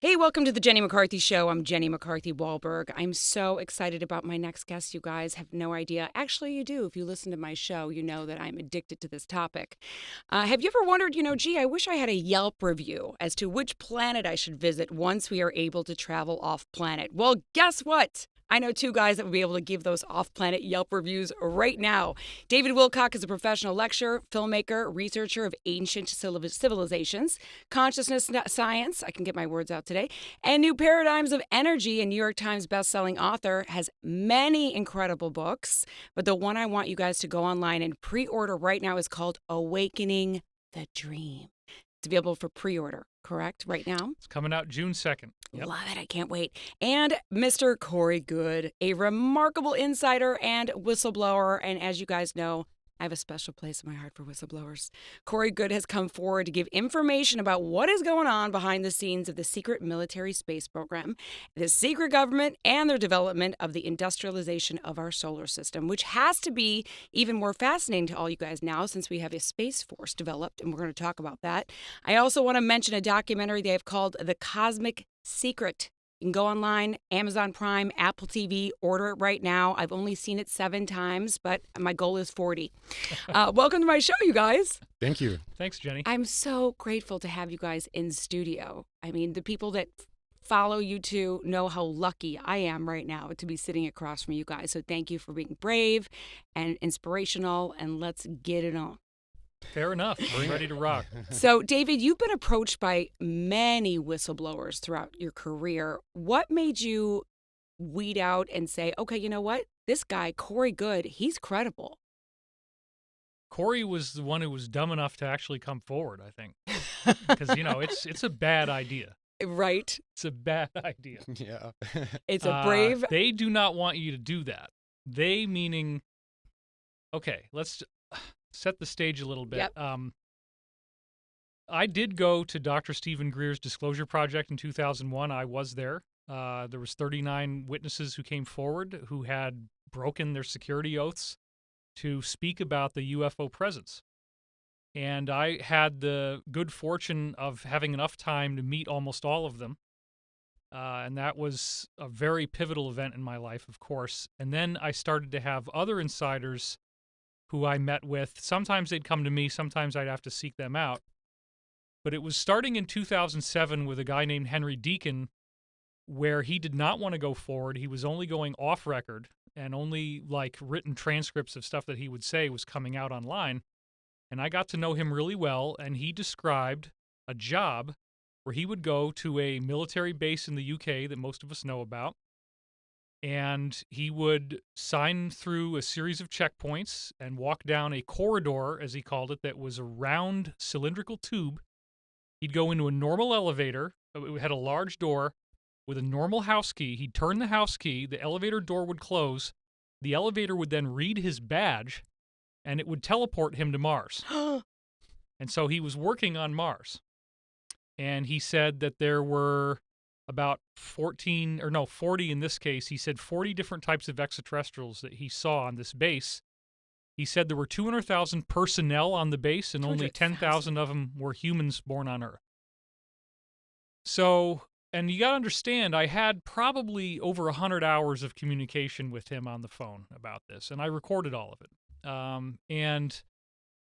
Hey, welcome to the Jenny McCarthy Show. I'm Jenny McCarthy Wahlberg. I'm so excited about my next guest. You guys have no idea. Actually, you do. If you listen to my show, you know that I'm addicted to this topic. Have you ever wondered, gee, I wish I had a Yelp review as to which planet I should visit once we are able to travel off planet? Well, guess what? I know two guys that would be able to give those off-planet Yelp reviews right now. David Wilcock is a professional lecturer, filmmaker, researcher of ancient civilizations, consciousness science, I can get my words out today, and new paradigms of energy, and New York Times bestselling author, has many incredible books. But the one I want you guys to go online and pre-order right now is called Awakening the Dream. It's available for pre-order, correct, right now? It's coming out June 2nd. Yep. Love it. I can't wait. And Mr. Corey Goode, a remarkable insider and whistleblower. And as you guys know, I have a special place in my heart for whistleblowers. Corey Goode has come forward to give information about what is going on behind the scenes of the secret military space program, the secret government, and their development of the industrialization of our solar system, which has to be even more fascinating to all you guys now since we have a space force developed, and we're going to talk about that. I also want to mention a documentary they have called The Cosmic Secret. You can go online, Amazon Prime, Apple TV, order it right now. I've only seen it 7 times, but my goal is 40. Welcome to my show, you guys. Thank you. Thanks, Jenny. I'm so grateful to have you guys in studio. I mean, the people that follow you two know how lucky I am right now to be sitting across from you guys. So thank you for being brave and inspirational, and let's get it on. Fair enough. We're ready to rock. So, David, you've been approached by many whistleblowers throughout your career. What made you weed out and say, okay, you know what? This guy, Corey Goode, he's credible. Corey was the one who was dumb enough to actually come forward, I think. Because, it's a bad idea. Right? It's a bad idea. Yeah. It's a brave... They do not want you to do that. They meaning... Okay, let's set the stage a little bit. Yep. I did go to Dr. Stephen Greer's Disclosure Project in 2001. I was there. There was 39 witnesses who came forward who had broken their security oaths to speak about the UFO presence. And I had the good fortune of having enough time to meet almost all of them. And that was a very pivotal event in my life, of course. And then I started to have other insiders who I met with. Sometimes they'd come to me, sometimes I'd have to seek them out. But it was starting in 2007 with a guy named Henry Deacon, where he did not want to go forward. He was only going off record, and only written transcripts of stuff that he would say was coming out online. And I got to know him really well, and he described a job where he would go to a military base in the UK that most of us know about, and he would sign through a series of checkpoints and walk down a corridor, as he called it, that was a round cylindrical tube. He'd go into a normal elevator. It had a large door with a normal house key. He'd turn the house key. The elevator door would close. The elevator would then read his badge, and it would teleport him to Mars. And so he was working on Mars. And he said that there were about 40 in this case. He said 40 different types of extraterrestrials that he saw on this base. He said there were 200,000 personnel on the base, and only 10,000 of them were humans born on Earth. So, and you got to understand, I had probably over 100 hours of communication with him on the phone about this, and I recorded all of it. And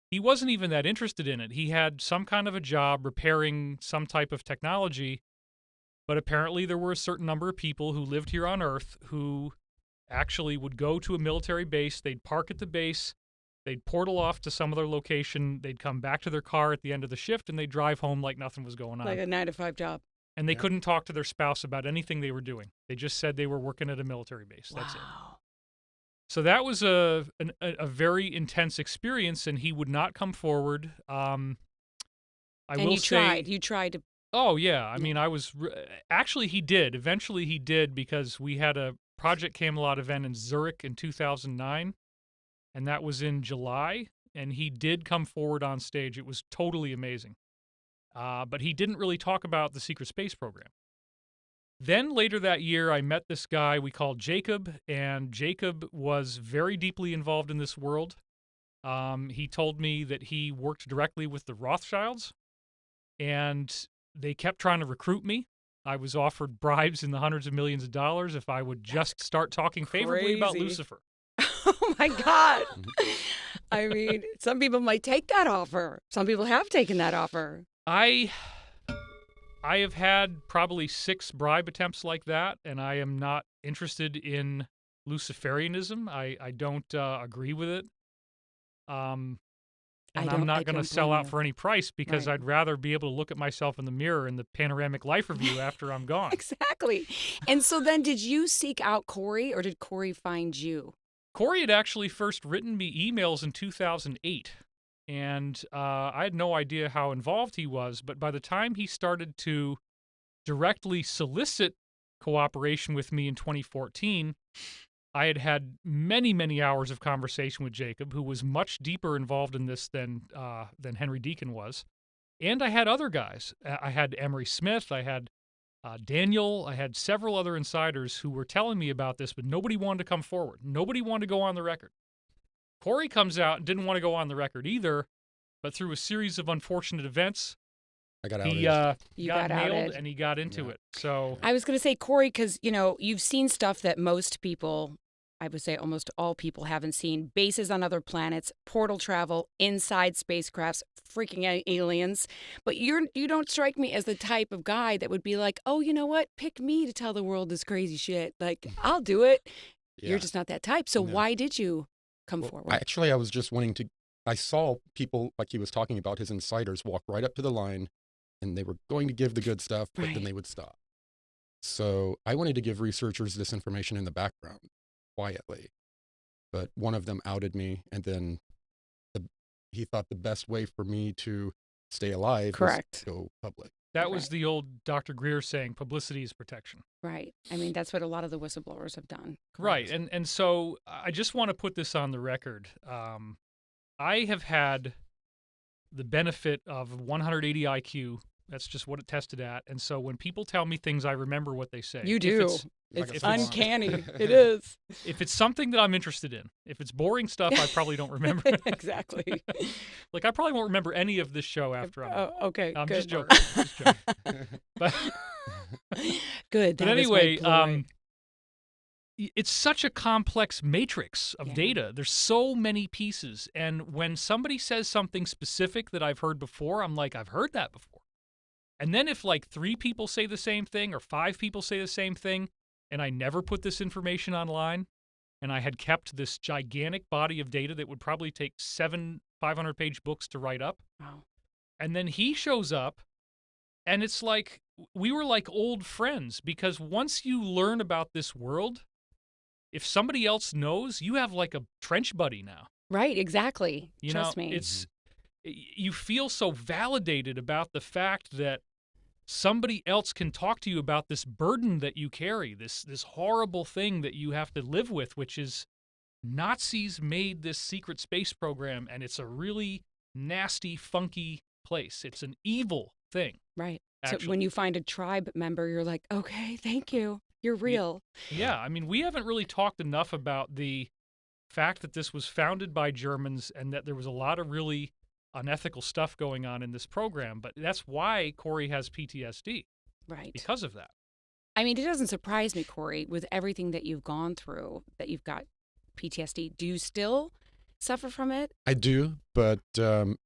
he wasn't even that interested in it. He had some kind of a job repairing some type of technology, but apparently there were a certain number of people who lived here on Earth who actually would go to a military base. They'd park at the base. They'd portal off to some other location. They'd come back to their car at the end of the shift, and they'd drive home like nothing was going on. Like a 9-to-5 job. And they couldn't talk to their spouse about anything they were doing. They just said they were working at a military base. That's it. So that was a very intense experience, and he would not come forward. You tried to... Oh, yeah. I mean, actually, he did. Eventually, he did, because we had a Project Camelot event in Zurich in 2009, and that was in July, and he did come forward on stage. It was totally amazing. But he didn't really talk about the secret space program. Then later that year, I met this guy we called Jacob, and Jacob was very deeply involved in this world. He told me that he worked directly with the Rothschilds, and they kept trying to recruit me. I was offered bribes in the hundreds of millions of dollars if I would just start talking favorably about crazy. Lucifer. Oh my God. I mean, some people might take that offer. Some people have taken that offer. I have had probably 6 bribe attempts like that, and I am not interested in Luciferianism. I don't agree with it. And I'm not going to sell out for any price because Right. I'd rather be able to look at myself in the mirror in the panoramic life review after I'm gone. Exactly. And so then did you seek out Corey or did Corey find you? Corey had actually first written me emails in 2008, and I had no idea how involved he was, but by the time he started to directly solicit cooperation with me in 2014, I had had many, many hours of conversation with Jacob, who was much deeper involved in this than Henry Deacon was. And I had other guys. I had Emery Smith, I had Daniel, I had several other insiders who were telling me about this, but nobody wanted to come forward. Nobody wanted to go on the record. Corey comes out and didn't want to go on the record either, but through a series of unfortunate events, I got he outed. got nailed outed. and he got into it. So I was going to say, Corey, because, you've seen stuff that most people, I would say almost all people haven't seen. Bases on other planets, portal travel, inside spacecrafts, freaking aliens. But you don't strike me as the type of guy that would be like, oh, you know what? Pick me to tell the world this crazy shit. Like, I'll do it. Yeah. You're just not that type. So No. why did you come forward? I was just wanting to, I saw people, like he was talking about, his insiders walk right up to the line, and they were going to give the good stuff, but Right. then they would stop. So I wanted to give researchers this information in the background, quietly. But one of them outed me, and then he thought the best way for me to stay alive Correct. was to go public. that was the old Dr. Greer saying, publicity is protection. Right. I mean, that's what a lot of the whistleblowers have done. Right. Correct. And so I just want to put this on the record. I have had the benefit of 180 IQ. That's just what it tested at. And so when people tell me things, I remember what they say. You If do. it's- It's Like a savant. uncanny. It is. If it's something that I'm interested in, if it's boring stuff, I probably don't remember. Exactly. Like, I probably won't remember any of this show after I'm done. Oh, okay. I'm good. just joking. Just joking. But, Good. but that was my anyway, glory. it's such a complex matrix of Yeah. data. There's so many pieces. And when somebody says something specific that I've heard before, I'm like, I've heard that before. And then if like 3 people say the same thing or 5 people say the same thing, and I never put this information online, and I had kept this gigantic body of data that would probably take 7 500-page books to write up, Wow. and then he shows up, and it's like we were like old friends, because once you learn about this world, if somebody else knows, you have like a trench buddy now. Right. Exactly. You Trust know, me. it's you feel so validated about the fact that somebody else can talk to you about this burden that you carry, this horrible thing that you have to live with, which is Nazis made this secret space program, and it's a really nasty, funky place. It's an evil thing. Right. Actually. So when you find a tribe member, you're like, okay, thank you. You're real. Yeah, I mean, we haven't really talked enough about the fact that this was founded by Germans and that there was a lot of really unethical stuff going on in this program, but that's why Corey has PTSD, Right. because of that. I mean, it doesn't surprise me, Corey, with everything that you've gone through, that you've got PTSD. Do you still suffer from it? I do, but I'm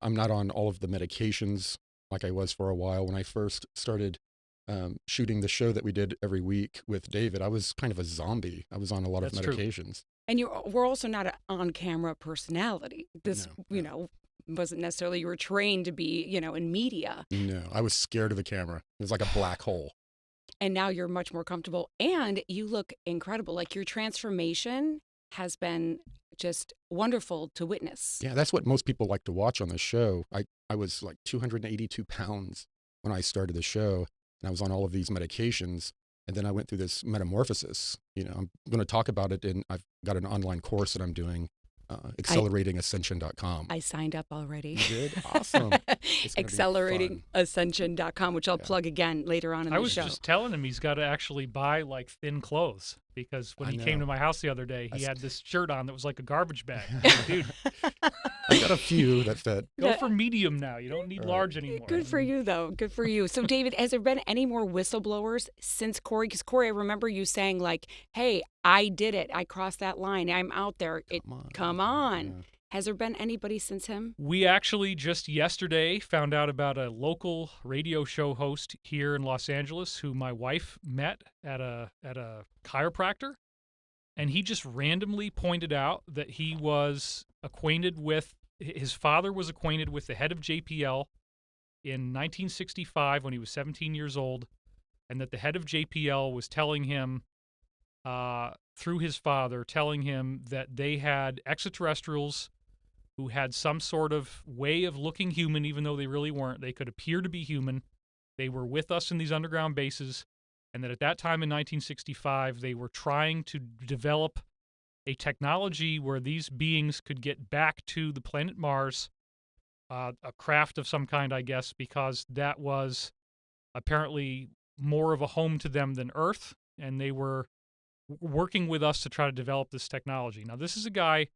not on all of the medications like I was for a while. When I first started shooting the show that we did every week with David, I was kind of a zombie. I was on a lot That's of true. medications. And we're also not an on-camera personality. This, No. wasn't necessarily you were trained to be, in media. No, I was scared of the camera. It was like a black hole. And now you're much more comfortable and you look incredible. Like your transformation has been just wonderful to witness. Yeah, that's what most people like to watch on the show. I was like 282 pounds when I started the show, and I was on all of these medications. And then I went through this metamorphosis. I'm going to talk about it, and I've got an online course that I'm doing, acceleratingascension.com. I signed up already. You did? Awesome. It's gonna be Acceleratingascension.com, which I'll plug again later on in I the was show. just telling him he's got to actually buy like thin clothes. because when I he came know. to my house the other day, he had this shirt on that was like a garbage bag. Dude, I got a few that fit. go for medium now. You don't need Right. large anymore. Good for you, though. Good for you. So, David, has there been any more whistleblowers since Corey? Because, Corey, I remember you saying, like, hey, I did it. I crossed that line. I'm out there. Come on. Yeah. Has there been anybody since him? We actually just yesterday found out about a local radio show host here in Los Angeles who my wife met at a chiropractor, and he just randomly pointed out that he was acquainted with his father was acquainted with the head of JPL in 1965 when he was 17 years old, and that the head of JPL was telling him through his father telling him that they had extraterrestrials who had some sort of way of looking human, even though they really weren't. They could appear to be human. They were with us in these underground bases, and that at that time in 1965, they were trying to develop a technology where these beings could get back to the planet Mars, a craft of some kind, I guess, because that was apparently more of a home to them than Earth, and they were working with us to try to develop this technology. Now, this is a guy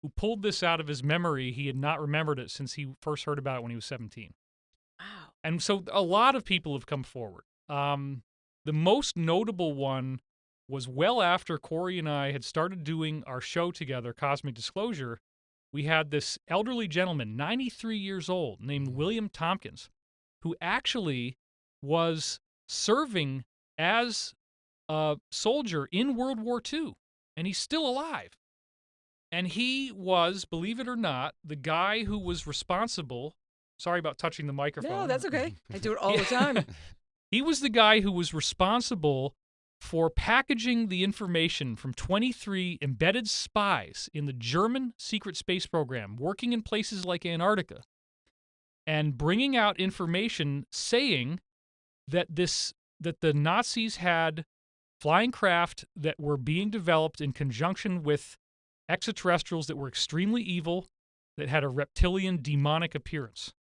who pulled this out of his memory. He had not remembered it since he first heard about it when he was 17. Wow. And so a lot of people have come forward. The most notable one was well after Corey and I had started doing our show together, Cosmic Disclosure. We had this elderly gentleman, 93 years old, named William Tompkins, who actually was serving as a soldier in World War II, and he's still alive. And he was, believe it or not, the guy who was responsible. Sorry about touching the microphone. No, that's okay. I do it all the time. He was the guy who was responsible for packaging the information from 23 embedded spies in the German secret space program working in places like Antarctica and bringing out information saying that the Nazis had flying craft that were being developed in conjunction with extraterrestrials that were extremely evil, that had a reptilian demonic appearance.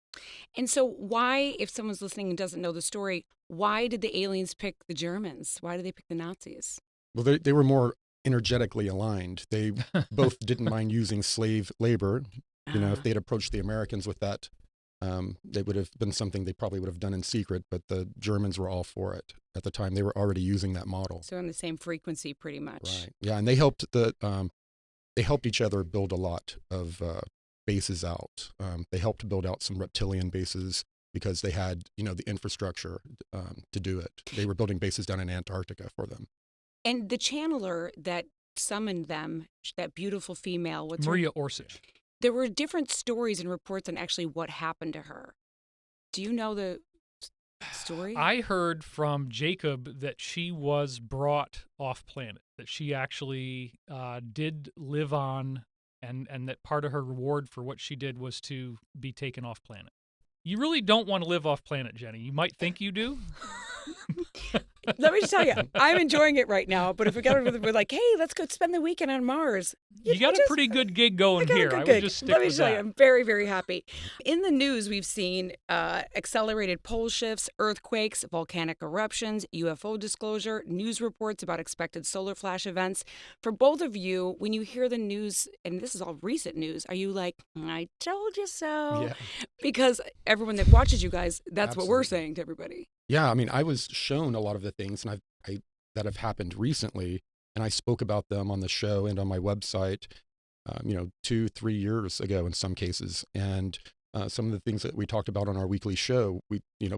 And so why, if someone's listening and doesn't know the story, why did the aliens pick the Germans? Why did they pick the Nazis? Well, they were more energetically aligned. They both didn't mind using slave labor. You know, if they'd approached the Americans with that, they would have been something they probably would have done in secret, but the Germans were all for it at the time. They were already using that model. So on the same frequency, pretty much. Right. Yeah, and they helped each other build a lot of bases out. They helped build out some reptilian bases because they had, the infrastructure to do it. They were building bases down in Antarctica for them. And the channeler that summoned them, that beautiful female, Maria Orsich. There were different stories and reports on actually what happened to her. Do you know the story? I heard from Jacob that she was brought off planet, that she actually did live on, and that part of her reward for what she did was to be taken off planet. You really don't want to live off planet, Jenny. You might think you do. Let me just tell you, I'm enjoying it right now. But if we're like, hey, let's go spend the weekend on Mars. You got a pretty good gig going here. I would just stick Let me with tell that. you, I'm very, very happy. In the news, we've seen accelerated pole shifts, earthquakes, volcanic eruptions, UFO disclosure, news reports about expected solar flash events. For both of you, when you hear the news, and this is all recent news, are you like, I told you so? Yeah. Because everyone that watches you guys, that's what we're Absolutely. saying to everybody. Yeah, I mean, I was shown a lot of the things that have happened recently, and I spoke about them on the show and on my website, 2-3 years ago in some cases. And some of the things that we talked about on our weekly show,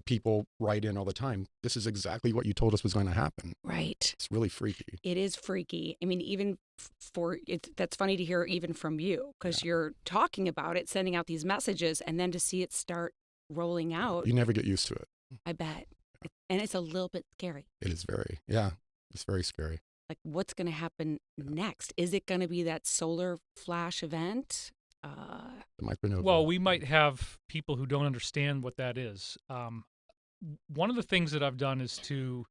people write in all the time. This is exactly what you told us was going to happen. Right. It's really freaky. It is freaky. I mean, even that's funny to hear even from you, because you're talking about it, sending out these messages, and then to see it start rolling out. You never get used to it. I bet. And it's a little bit scary. It is it's very scary. Like, what's going to happen next? Is it going to be that solar flash event? It might be Well, we might have people who don't understand what that is. One of the things I've done is to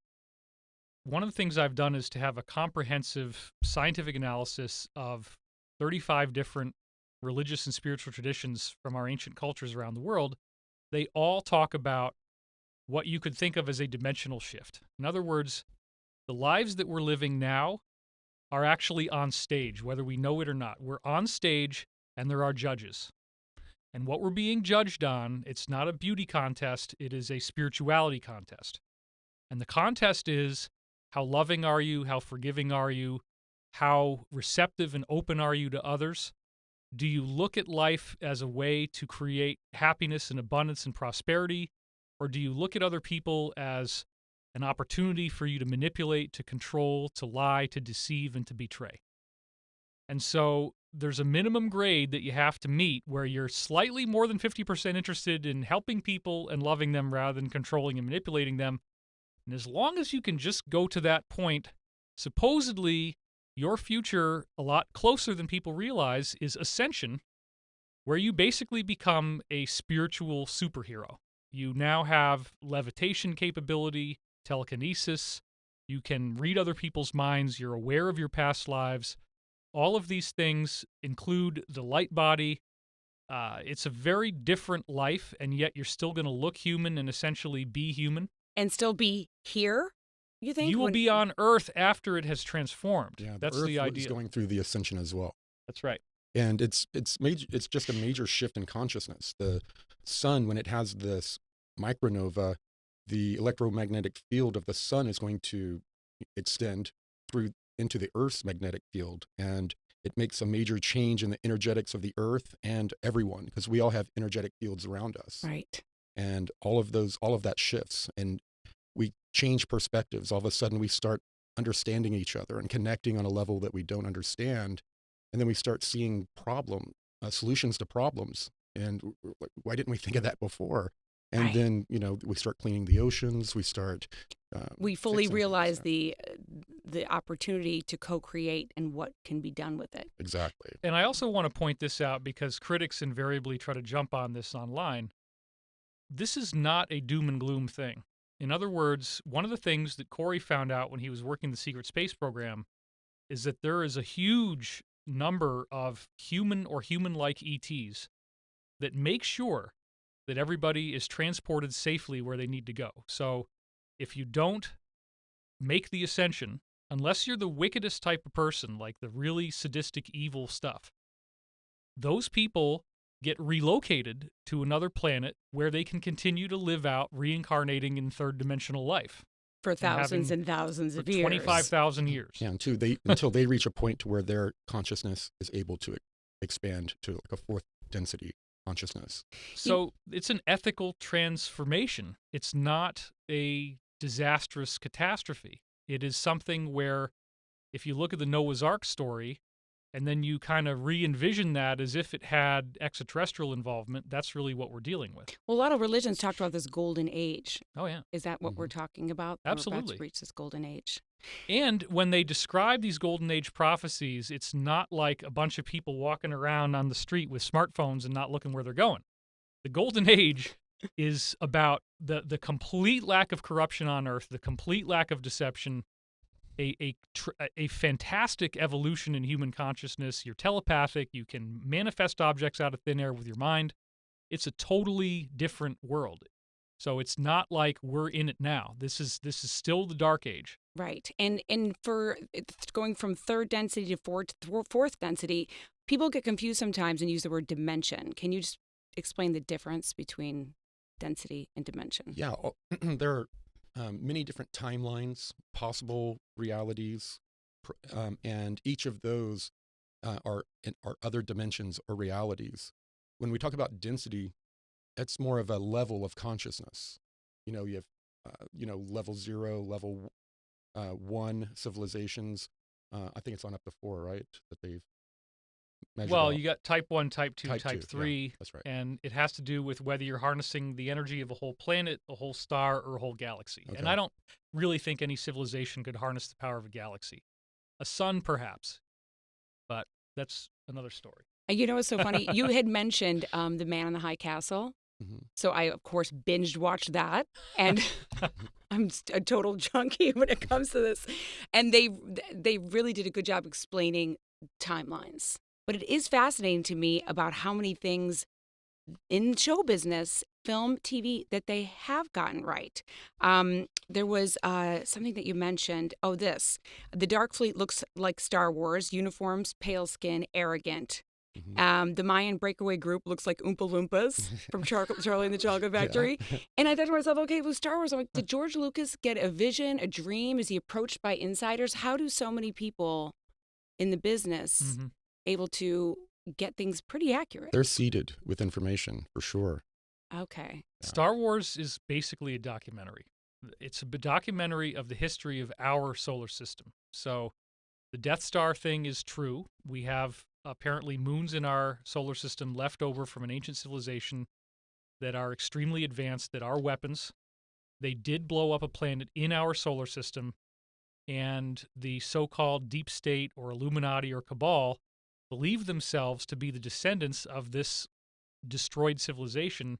have a comprehensive scientific analysis of 35 different religious and spiritual traditions from our ancient cultures around the world. They all talk about what you could think of as a dimensional shift. In other words, the lives that we're living now are actually on stage, whether we know it or not. We're on stage, and there are judges. And what we're being judged on, it's not a beauty contest, it is a spirituality contest. And the contest is, how loving are you? How forgiving are you? How receptive and open are you to others? Do you look at life as a way to create happiness and abundance and prosperity? Or do you look at other people as an opportunity for you to manipulate, to control, to lie, to deceive, and to betray? And so there's a minimum grade that you have to meet where you're slightly more than 50% interested in helping people and loving them rather than controlling and manipulating them. And as long as you can just go to that point, supposedly your future, a lot closer than people realize, is Ascension, where you basically become a spiritual superhero. You now have levitation capability, telekinesis, you can read other people's minds, you're aware of your past lives. All of these things include the light body. It's a very different life, and yet you're still going to look human and essentially be human. And still be here, you think? You will be on Earth after it has transformed. Yeah, that's Earth the idea. is going through the Ascension as well. That's right. And it's just a major shift in consciousness. The sun, when it has this micronova, the electromagnetic field of the sun is going to extend through into the Earth's magnetic field, and it makes a major change in the energetics of the Earth and everyone, because we all have energetic fields around us. Right. And all of that shifts, and we change perspectives. All of a sudden, we start understanding each other and connecting on a level that we don't understand, and then we start seeing solutions to problems. And we're like, why didn't we think of that before? And Right. then, we start cleaning the oceans. We start. We fully fixing realize things. the opportunity to co-create and what can be done with it. Exactly. And I also want to point this out because critics invariably try to jump on this online. This is not a doom and gloom thing. In other words, one of the things that Corey found out when he was working the secret space program is that there is a huge number of human or human-like ETs that make sure that everybody is transported safely where they need to go. So if you don't make the Ascension, unless you're the wickedest type of person, like the really sadistic, evil stuff, those people get relocated to another planet where they can continue to live out reincarnating in third-dimensional life. For thousands and thousands For of years. 25,000 years. Yeah, until they reach a point to where their consciousness is able to expand to like a fourth density consciousness. So it's an ethical transformation. It's not a disastrous catastrophe. It is something where if you look at the Noah's Ark story and then you kind of re-envision that as if it had extraterrestrial involvement, that's really what we're dealing with. Well, a lot of religions talked about this golden age. Oh, yeah. Is that what we're talking about? Absolutely. We're about to reach this golden age. And when they describe these golden age prophecies, it's not like a bunch of people walking around on the street with smartphones and not looking where they're going. The golden age is about the complete lack of corruption on Earth, the complete lack of deception, a fantastic evolution in human consciousness. You're telepathic. You can manifest objects out of thin air with your mind. It's a totally different world. So it's not like we're in it now. This is still the dark age. Right. And for it's going from third density to fourth density, people get confused sometimes and use the word dimension. Can you just explain the difference between density and dimension? Yeah, there are many different timelines, possible realities, and each of those are other dimensions or realities. When we talk about density, it's more of a level of consciousness. You have, level 0, level 1 civilizations. I think it's on up to 4, right? That they've measured Well, out. you got type 1, type 2, Type type 2, 3. yeah, that's right. And it has to do with whether you're harnessing the energy of a whole planet, a whole star, or a whole galaxy. Okay. And I don't really think any civilization could harness the power of a galaxy. A sun, perhaps. But that's another story. You know what's so funny? You had mentioned The Man in the High Castle. Mhm. So I, of course, binged watched that. And I'm a total junkie when it comes to this. And they really did a good job explaining timelines. But it is fascinating to me about how many things in show business film, TV that they have gotten right. There was something that you mentioned. Oh, this. The Dark Fleet looks like Star Wars, uniforms, pale skin, arrogant. The Mayan breakaway group looks like Oompa Loompas from Charlie and the Chocolate Factory. Yeah. And I thought to myself, okay, with Star Wars, I'm like, did George Lucas get a vision, a dream? Is he approached by insiders? How do so many people in the business able to get things pretty accurate? They're seeded with information, for sure. Okay. Star Wars is basically a documentary. It's a documentary of the history of our solar system. So the Death Star thing is true. We have apparently moons in our solar system left over from an ancient civilization that are extremely advanced, that are weapons. They did blow up a planet in our solar system, and the so-called deep state or Illuminati or cabal believe themselves to be the descendants of this destroyed civilization,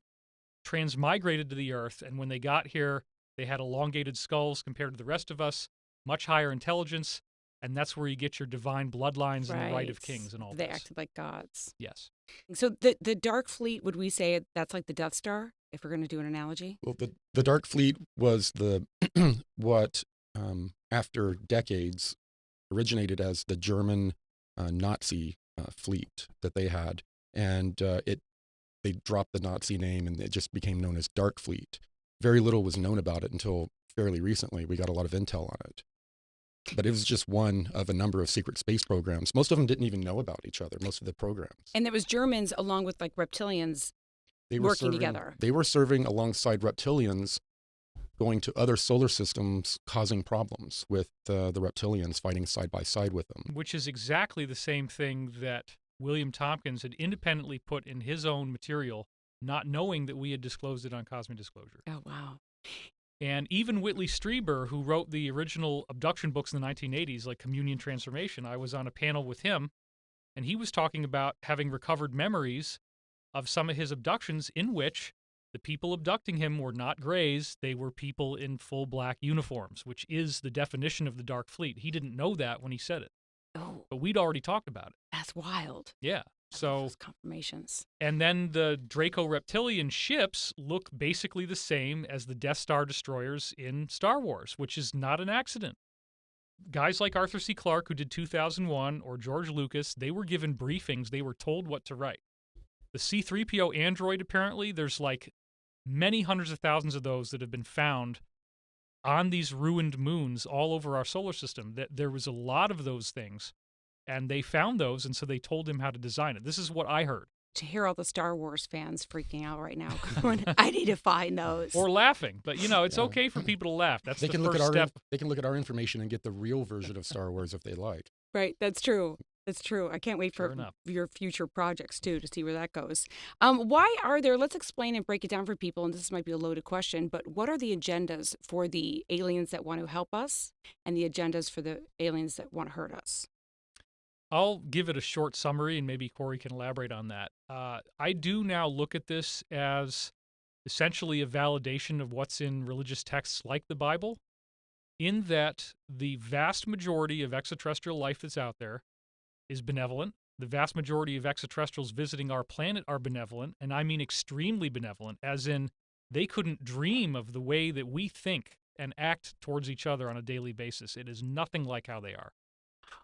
transmigrated to the Earth, and when they got here, they had elongated skulls compared to the rest of us, much higher intelligence, and that's where you get your divine bloodlines and the right of kings and all They this. acted like gods. Yes. So the Dark Fleet, would we say that's like the Death Star, if we're going to do an analogy? Well, the Dark Fleet was the what after decades originated as the German Nazi fleet that they had, and they dropped the Nazi name and it just became known as Dark Fleet. Very little was known about it until fairly recently. We got a lot of intel on it. But it was just one of a number of secret space programs. Most of them didn't even know about each other, most of the programs. And there was Germans along with like reptilians They were working serving, together. They were serving alongside reptilians, going to other solar systems, causing problems with the reptilians, fighting side by side with them. Which is exactly the same thing that William Tompkins had independently put in his own material, not knowing that we had disclosed it on Cosmic Disclosure. Oh, wow. And even Whitley Strieber, who wrote the original abduction books in the 1980s, like Communion Transformation, I was on a panel with him, and he was talking about having recovered memories of some of his abductions in which the people abducting him were not Greys, they were people in full black uniforms, which is the definition of the Dark Fleet. He didn't know that when he said it, Oh, but we'd already talked about it. that's wild. Yeah. I love So, those confirmations. and then the Draco Reptilian ships look basically the same as the Death Star destroyers in Star Wars, which is not an accident. Guys like Arthur C. Clarke, who did 2001, or George Lucas, they were given briefings. They were told what to write. The C-3PO android, apparently, there's like many hundreds of thousands of those that have been found on these ruined moons all over our solar system. That there was a lot of those things. And they found those, and so they told him how to design it. This is what I heard. To hear all the Star Wars fans freaking out right now, going, I need to find those. Or laughing. But, you know, it's Yeah. okay for people to laugh. That's They the can first look at step. they can look at our information and get the real version of Star Wars if they like. Right, that's true. That's true. I can't wait Sure for enough. your future projects, too, to see where that goes. Why are there, let's explain and break it down for people, and this might be a loaded question, but what are the agendas for the aliens that want to help us and the agendas for the aliens that want to hurt us? I'll give it a short summary, and maybe Corey can elaborate on that. I do now look at this as essentially a validation of what's in religious texts like the Bible, in that the vast majority of extraterrestrial life that's out there is benevolent. The vast majority of extraterrestrials visiting our planet are benevolent, and I mean extremely benevolent, as in they couldn't dream of the way that we think and act towards each other on a daily basis. It is nothing like how they are.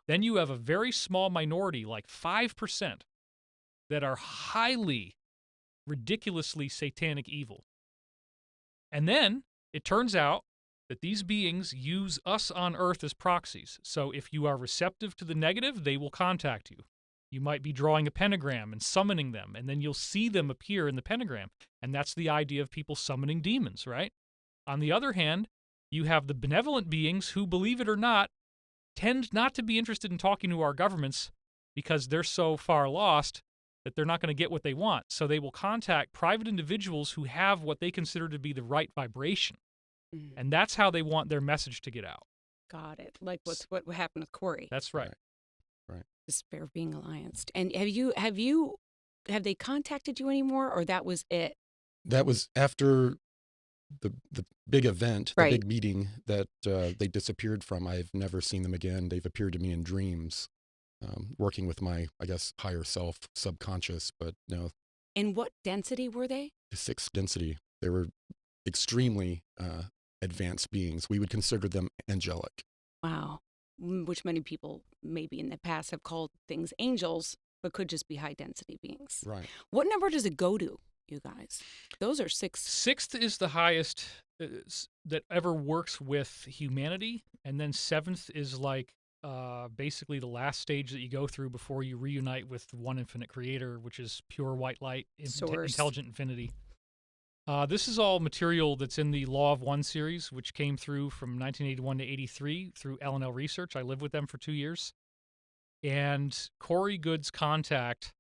Then you have a very small minority, like 5%, that are highly, ridiculously satanic evil. And then it turns out that these beings use us on Earth as proxies. So if you are receptive to the negative, they will contact you. You might be drawing a pentagram and summoning them, and then you'll see them appear in the pentagram. And that's the idea of people summoning demons, right? On the other hand, you have the benevolent beings who, believe it or not, tend not to be interested in talking to our governments because they're so far lost that they're not going to get what they want. So they will contact private individuals who have what they consider to be the right vibration. And that's how they want their message to get out. Got it. Like what happened with Corey. That's right. Right. Despair of being allianced. And have they contacted you anymore, or that was it? That was after the big event, the Right. big meeting that they disappeared from. I've never seen them again. They've appeared to me in dreams, working with my, I guess, higher self, subconscious. But no, And what density were they? The 6th density. They were extremely advanced beings. We would consider them angelic. Wow. Which many people maybe in the past have called things angels, but could just be high density beings. Right. What number does it go to, you guys? Those are 6. 6th is the highest that ever works with humanity, and then 7th is like basically the last stage that you go through before you reunite with one infinite creator, which is pure white light, intelligent infinity. This is all material that's in the Law of One series, which came through from 1981 to 83 through L&L Research. I lived with them for 2 years. And Corey Goode's contact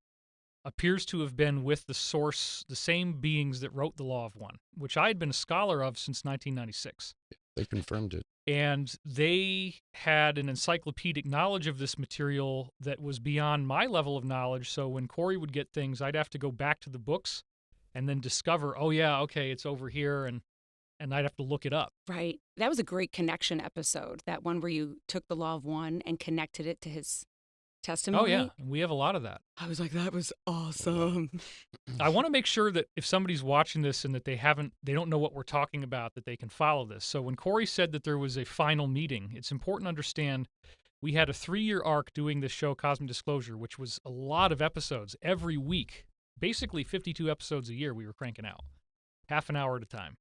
appears to have been with the source, the same beings that wrote the Law of One, which I had been a scholar of since 1996. They confirmed it. And they had an encyclopedic knowledge of this material that was beyond my level of knowledge. So when Corey would get things, I'd have to go back to the books and then discover, oh, yeah, okay, it's over here, and I'd have to look it up. Right. That was a great connection episode, that one where you took the Law of One and connected it to his testimony. Oh, yeah, and we have a lot of that. I was like, that was awesome. I want to make sure that if somebody's watching this and that they don't know what we're talking about, that they can follow this. So when Corey said that there was a final meeting, it's important to understand we had a 3-year arc doing this show, Cosmic Disclosure, which was a lot of episodes every week. Basically 52 episodes a year we were cranking out, half an hour at a time.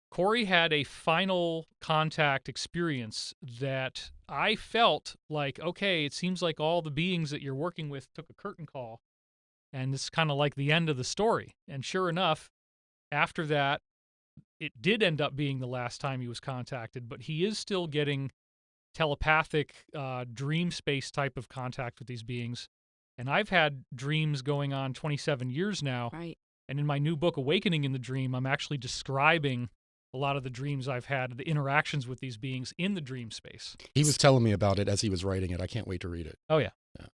Corey had a final contact experience that I felt like, okay, it seems like all the beings that you're working with took a curtain call, and this is kind of like the end of the story. And sure enough, after that, it did end up being the last time he was contacted, but he is still getting telepathic dream space type of contact with these beings. And I've had dreams going on 27 years now. Right. And in my new book, Awakening in the Dream, I'm actually describing a lot of the dreams I've had, the interactions with these beings in the dream space. He was telling me about it as he was writing it. I can't wait to read it. Oh, yeah.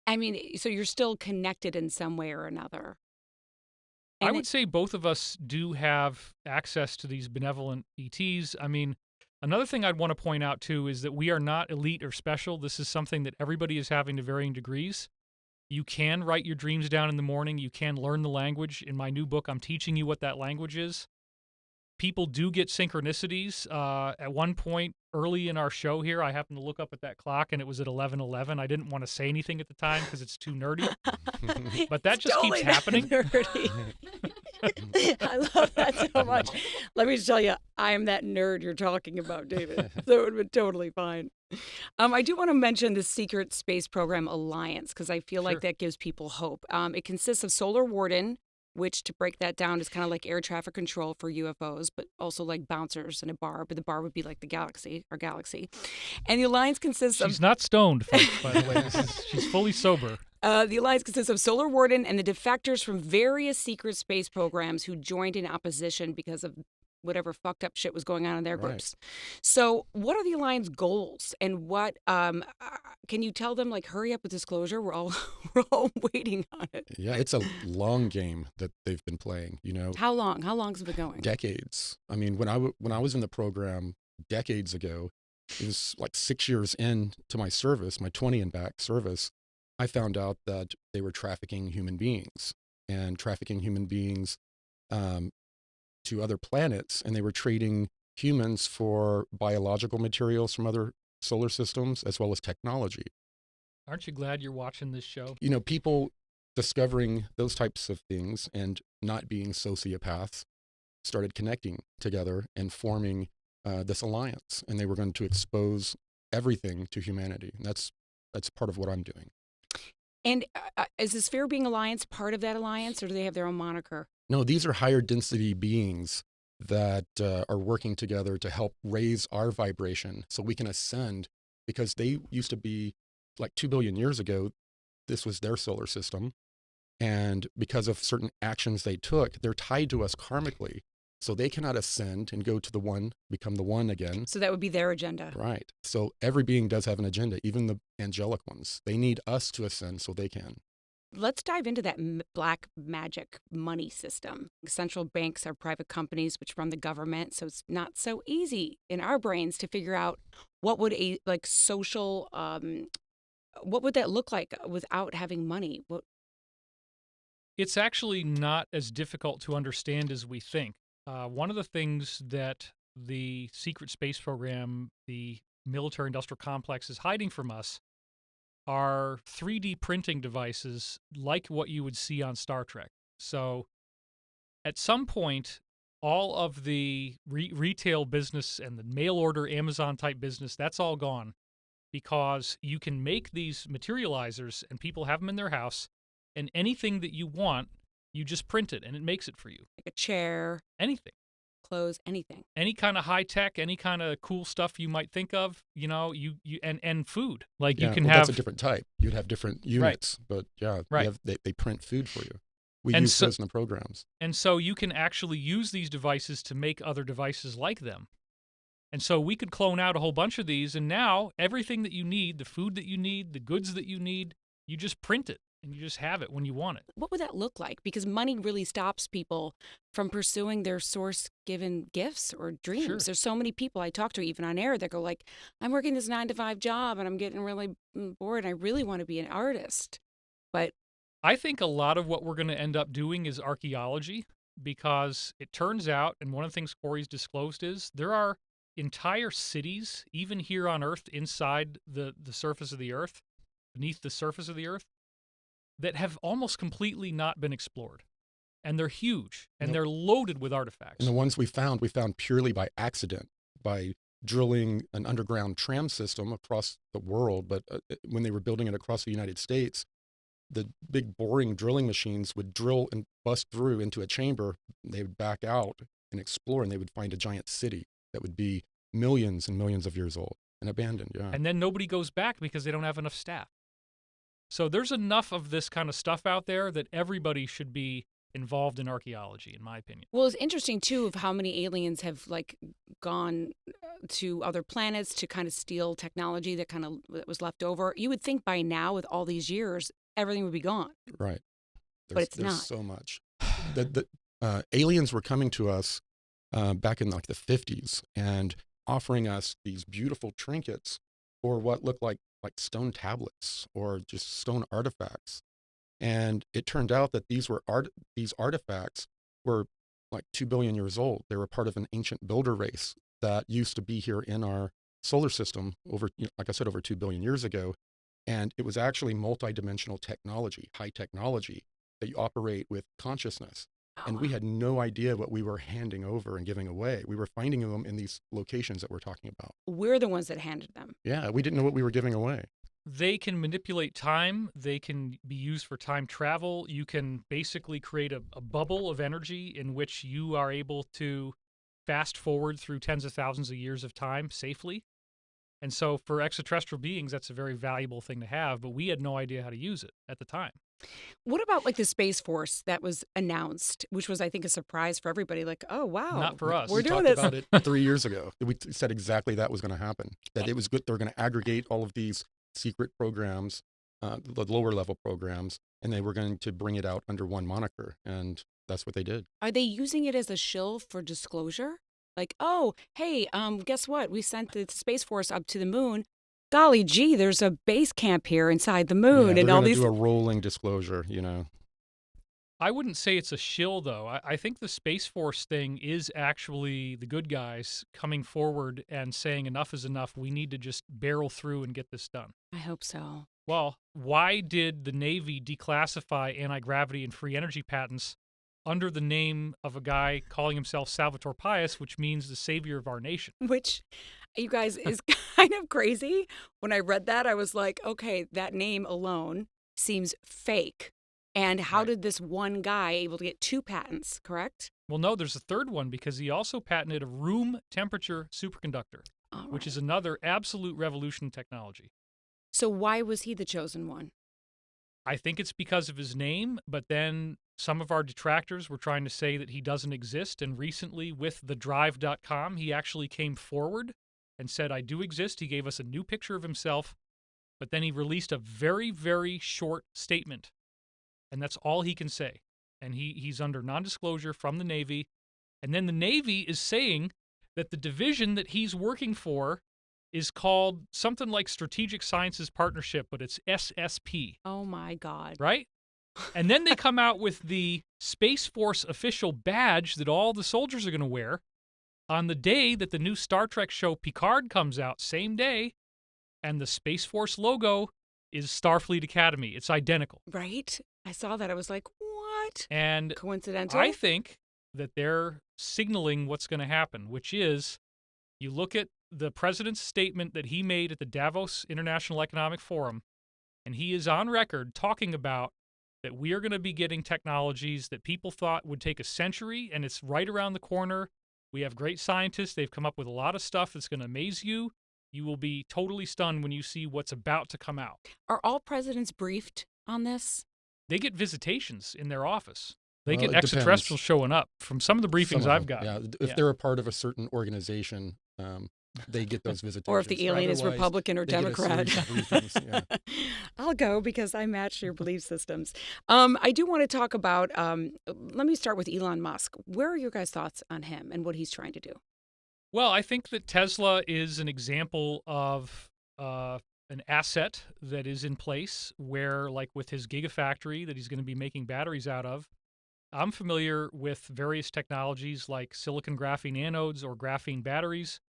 I mean, so you're still connected in some way or another. I would say both of us do have access to these benevolent ETs. I mean, another thing I'd want to point out, too, is that we are not elite or special. This is something that everybody is having to varying degrees. You can write your dreams down in the morning. You can learn the language. In my new book, I'm teaching you what that language is. People do get synchronicities. At one point early in our show here, I happened to look up at that clock, and it was at 11:11. I didn't want to say anything at the time because it's too nerdy. But that just totally keeps happening. Nerdy. I love that so much. Let me just tell you, I am that nerd you're talking about, David. So it would have been totally fine. I do want to mention the Secret Space Program Alliance because I feel like that gives people hope. It consists of Solar Warden, which, to break that down, is kind of like air traffic control for UFOs, but also like bouncers in a bar. But the bar would be like the galaxy, our galaxy. And the Alliance consists of... She's not stoned, folks, by the way. She's fully sober. The Alliance consists of Solar Warden and the defectors from various secret space programs who joined in opposition because of whatever fucked up shit was going on in their groups. So what are the Alliance goals? And what can you tell them, like, hurry up with disclosure? We're all waiting on it. Yeah, it's a long game that they've been playing, you know. How long? How long has it been going? Decades. I mean, when I was in the program decades ago, it was like 6 years into my service, my 20 and back service, I found out that they were trafficking human beings to other planets, and they were trading humans for biological materials from other solar systems as well as technology. Aren't you glad you're watching this show? You know, people discovering those types of things and not being sociopaths started connecting together and forming this alliance, and they were going to expose everything to humanity. And that's part of what I'm doing. And is the Sphere Being Alliance part of that alliance, or do they have their own moniker? No, these are higher density beings that are working together to help raise our vibration so we can ascend, because they used to be like 2 billion years ago. This was their solar system. And because of certain actions they took, they're tied to us karmically. So they cannot ascend and go to the one, become the one again. So that would be their agenda. Right. So every being does have an agenda, even the angelic ones. They need us to ascend so they can. Let's dive into that black magic money system. Central banks are private companies which run the government, so it's not so easy in our brains to figure out what would a social what would that look like without having money? It's actually not as difficult to understand as we think. One of the things that the secret space program, the military industrial complex, is hiding from us are 3D printing devices like what you would see on Star Trek. So at some point, all of the retail business and the mail order Amazon type business, that's all gone, because you can make these materializers and people have them in their house, and anything that you want, you just print it and it makes it for you. Like a chair, Anything. clothes, anything. Any kind of high tech, any kind of cool stuff you might think of, you know, and food. Like you can well, have that's a different type. You'd have different units, but yeah, Right. They print food for you. We And use so- those in the programs. And so you can actually use these devices to make other devices like them. And so we could clone out a whole bunch of these, and now everything that you need, the food that you need, the goods that you need, you just print it and you just have it when you want it. What would that look like? Because money really stops people from pursuing their source-given gifts or dreams. Sure. There's so many people I talk to, even on air, that go like, I'm working this 9-to-5 job and I'm getting really bored and I really want to be an artist. But I think a lot of what we're going to end up doing is archaeology, because it turns out, and one of the things Corey's disclosed is, there are entire cities, even here on Earth, inside the surface of the Earth, beneath the surface of the Earth, that have almost completely not been explored. And they're huge, and Yep. they're loaded with artifacts. And the ones we found purely by accident, by drilling an underground tram system across the world. But when they were building it across the United States, the big boring drilling machines would drill and bust through into a chamber. They would back out and explore, and they would find a giant city that would be millions and millions of years old and abandoned. Yeah. And then nobody goes back because they don't have enough staff. So there's enough of this kind of stuff out there that everybody should be involved in archaeology, in my opinion. well, it's interesting too of how many aliens have like gone to other planets to kind of steal technology that was left over. You would think by now, with all these years, everything would be gone. Right. But it's there's not. so much. The aliens were coming to us back in like the 50s and offering us these beautiful trinkets or what looked like stone tablets or just stone artifacts. And it turned out that these artifacts were like 2 billion years old. They were part of an ancient builder race that used to be here in our solar system over, like I said, over 2 billion years ago. And it was actually multidimensional technology, high technology, that you operate with consciousness. And we had no idea what we were handing over and giving away. We were finding them in these locations that we're talking about. We're the ones that handed them. Yeah, we didn't know what we were giving away. They can manipulate time. They can be used for time travel. You can basically create a bubble of energy in which you are able to fast forward through tens of thousands of years of time safely. And so for extraterrestrial beings, that's a very valuable thing to have, but we had no idea how to use it at the time. What about like the Space Force that was announced, which was, I think, a surprise for everybody? Like, oh, wow. Not for us. We're We doing talked this. about it 3 years ago. We said exactly that was going to happen, that it was good. They're going to aggregate all of these secret programs, the lower level programs, and they were going to bring it out under one moniker. And that's what they did. Are they using it as a shill for disclosure? Like, oh, hey, guess what? We sent the Space Force up to the moon. Golly gee, there's a base camp here inside the moon, Yeah, and they're all gonna these. do a rolling disclosure, I wouldn't say it's a shill, though. I think the Space Force thing is actually the good guys coming forward and saying enough is enough. We need to just barrel through and get this done. I hope so. Well, why did the Navy declassify anti-gravity and free energy patents under the name of a guy calling himself Salvatore Pius, which means the savior of our nation? Which, you guys, is kind of crazy. When I read that, I was like, okay, that name alone seems fake. And how Right. did this one guy able to get 2 patents, correct? Well, no, there's a third one because he also patented a room temperature superconductor, All which right. is another absolute revolution in technology. So why was he the chosen one? I think it's because of his name, but then some of our detractors were trying to say that he doesn't exist. And recently with thedrive.com, he actually came forward and said, I do exist. He gave us a new picture of himself, but then he released a very, very short statement. And that's all he can say. And he's under non-disclosure from the Navy. And then the Navy is saying that the division that he's working for is called something like Strategic Sciences Partnership, but it's SSP, Oh my God. right? And then they come out with the Space Force official badge that all the soldiers are going to wear on the day that the new Star Trek show Picard comes out, same day, and the Space Force logo is Starfleet Academy. It's identical. Right? I saw that. I was like, what? And Coincidental? I think that they're signaling what's going to happen, which is you look at the president's statement that he made at the Davos International Economic Forum, and he is on record talking about that we are going to be getting technologies that people thought would take a century, and it's right around the corner. We have great scientists. They've come up with a lot of stuff that's going to amaze you. You will be totally stunned when you see what's about to come out. Are all presidents briefed on this? They get visitations in their office. They Well, get it extraterrestrials depends. showing up from some of the briefings I've got. Yeah, if they're a part of a certain organization, they get those visitations. Or if the alien is Otherwise, Republican or they get a Democrat. series of briefings, yeah. I'll go because I match your belief systems. I do want to talk about, let me start with Elon Musk. Where are your guys' thoughts on him and what he's trying to do? Well, I think that Tesla is an example of an asset that is in place where, like with his gigafactory that he's going to be making batteries out of, I'm familiar with various technologies like silicon graphene anodes or graphene batteries,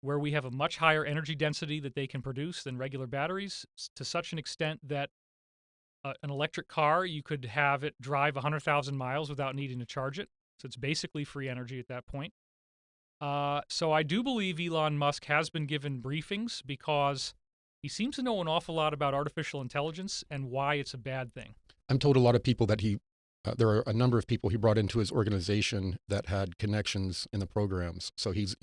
where we have a much higher energy density that they can produce than regular batteries, to such an extent that an electric car, you could have it drive 100,000 miles without needing to charge it. So it's basically free energy at that point. So I do believe Elon Musk has been given briefings because he seems to know an awful lot about artificial intelligence and why it's a bad thing. I'm told a lot of people that there are a number of people he brought into his organization that had connections in the programs. So he's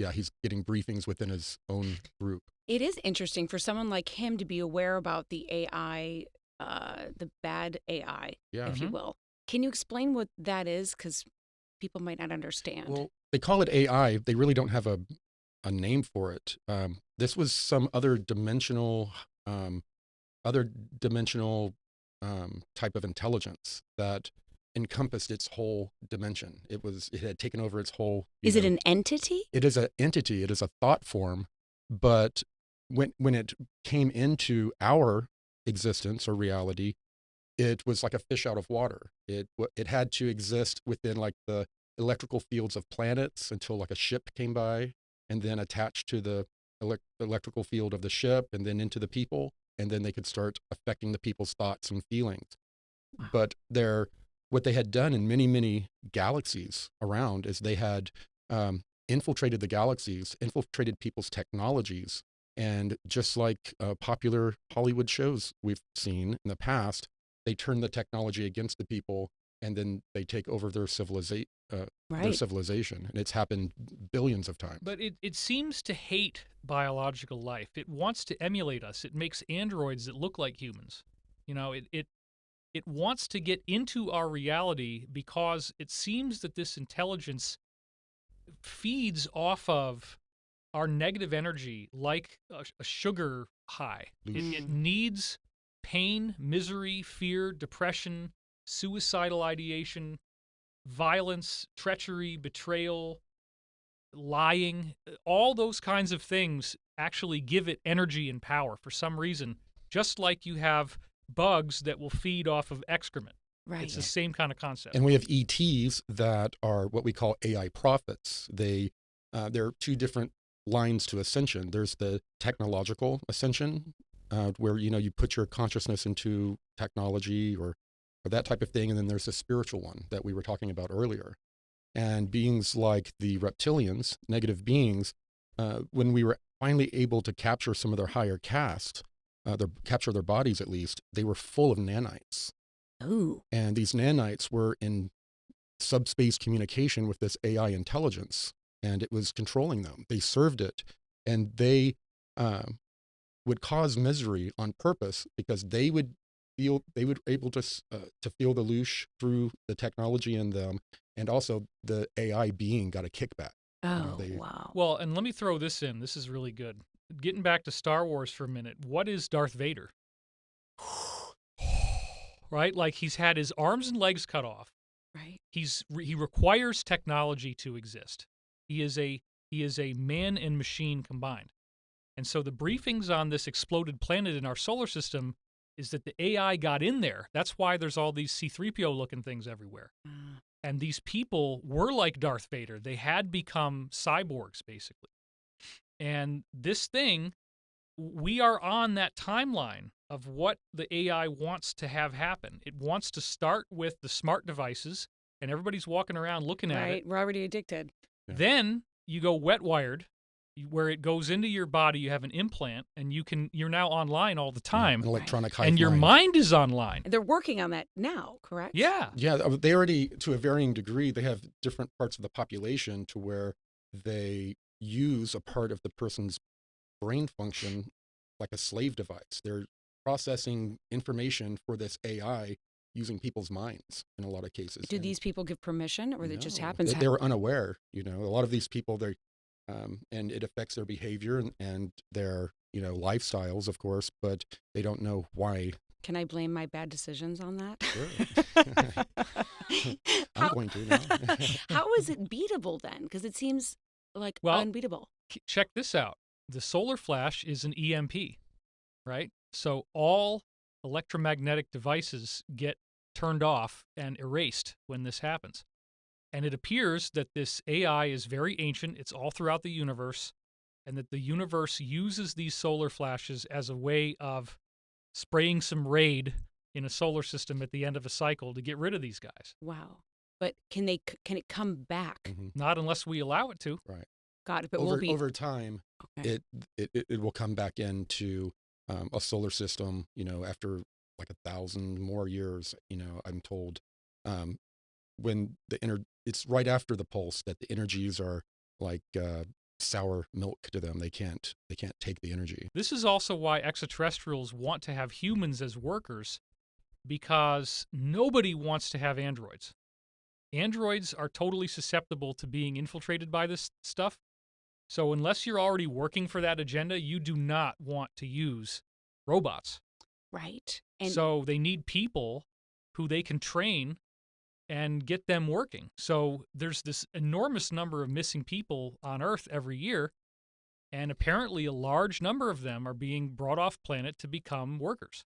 getting briefings within his own group. It is interesting for someone like him to be aware about the AI, the bad AI, if you will. Can you explain what that is? Because people might not understand. Well, they call it AI. They really don't have a name for it. This was some other dimensional type of intelligence that encompassed its whole dimension. It had taken over its whole. Is it an entity? It is an entity. It is a thought form. But when it came into our existence or reality, it was like a fish out of water. It had to exist within like the electrical fields of planets until like a ship came by, and then attached to the electrical field of the ship, and then into the people, and then they could start affecting the people's thoughts and feelings. Wow. But what they had done in many, many galaxies around is they had infiltrated the galaxies, infiltrated people's technologies, and just like popular Hollywood shows we've seen in the past, they turn the technology against the people, and then they take over their civilization. Their civilization, and it's happened billions of times. But it seems to hate biological life. It wants to emulate us. It makes androids that look like humans. You know, it wants to get into our reality because it seems that this intelligence feeds off of our negative energy like a sugar high. It needs pain, misery, fear, depression, suicidal ideation, violence, treachery, betrayal, lying, all those kinds of things actually give it energy and power for some reason, just like you have bugs that will feed off of excrement. Right. It's the same kind of concept. And we have ETs that are what we call AI prophets. There are two different lines to ascension. There's the technological ascension, where you put your consciousness into technology or that type of thing. And then there's the spiritual one that we were talking about earlier. And beings like the reptilians, negative beings, when we were finally able to capture some of their higher caste, capture their bodies at least, they were full of nanites. Ooh. And these nanites were in subspace communication with this AI intelligence, and it was controlling them. They served it, and they would cause misery on purpose because they would able to feel the loosh through the technology in them, and also the AI being got a kickback. Oh, wow. Well, and let me throw this in. This is really good. Getting back to Star Wars for a minute, what is Darth Vader? Right? Like he's had his arms and legs cut off. Right. He requires technology to exist. He is a man and machine combined. And so the briefings on this exploded planet in our solar system is that the AI got in there. That's why there's all these C-3PO looking things everywhere. And these people were like Darth Vader. They had become cyborgs, basically. And this thing, we are on that timeline of what the AI wants to have happen. It wants to start with the smart devices, and everybody's walking around looking at it. Right, we're already addicted. Yeah. Then you go wet wired, where it goes into your body. You have an implant, and you're now online all the time. An electronic hive and your mind is online. And they're working on that now, correct? Yeah. Yeah, they already, to a varying degree, they have different parts of the population to where they use a part of the person's brain function like a slave device. They're processing information for this AI using people's minds in a lot of cases. Do these people give permission, or it just No, happens? They were unaware. A lot of these people, and it affects their behavior and their, lifestyles, of course, but they don't know why. Can I blame my bad decisions on that? Sure. I'm going to now. How is it beatable then? Because it seems like unbeatable. Check this out. The solar flash is an EMP, right? So all electromagnetic devices get turned off and erased when this happens. And it appears that this AI is very ancient. It's all throughout the universe, and that the universe uses these solar flashes as a way of spraying some raid in a solar system at the end of a cycle to get rid of these guys. Wow. But can it come back? Mhm. Not unless we allow it to. Right. Got it. But over time, okay. it will come back into a solar system, after like 1,000 more years, I'm told, when it's right after the pulse that the energies are like sour milk to them. They can't take the energy. This is also why extraterrestrials want to have humans as workers, because nobody wants to have androids. Androids are totally susceptible to being infiltrated by this stuff. So unless you're already working for that agenda, you do not want to use robots. Right. And so they need people who they can train and get them working. So there's this enormous number of missing people on Earth every year, and apparently a large number of them are being brought off planet to become workers.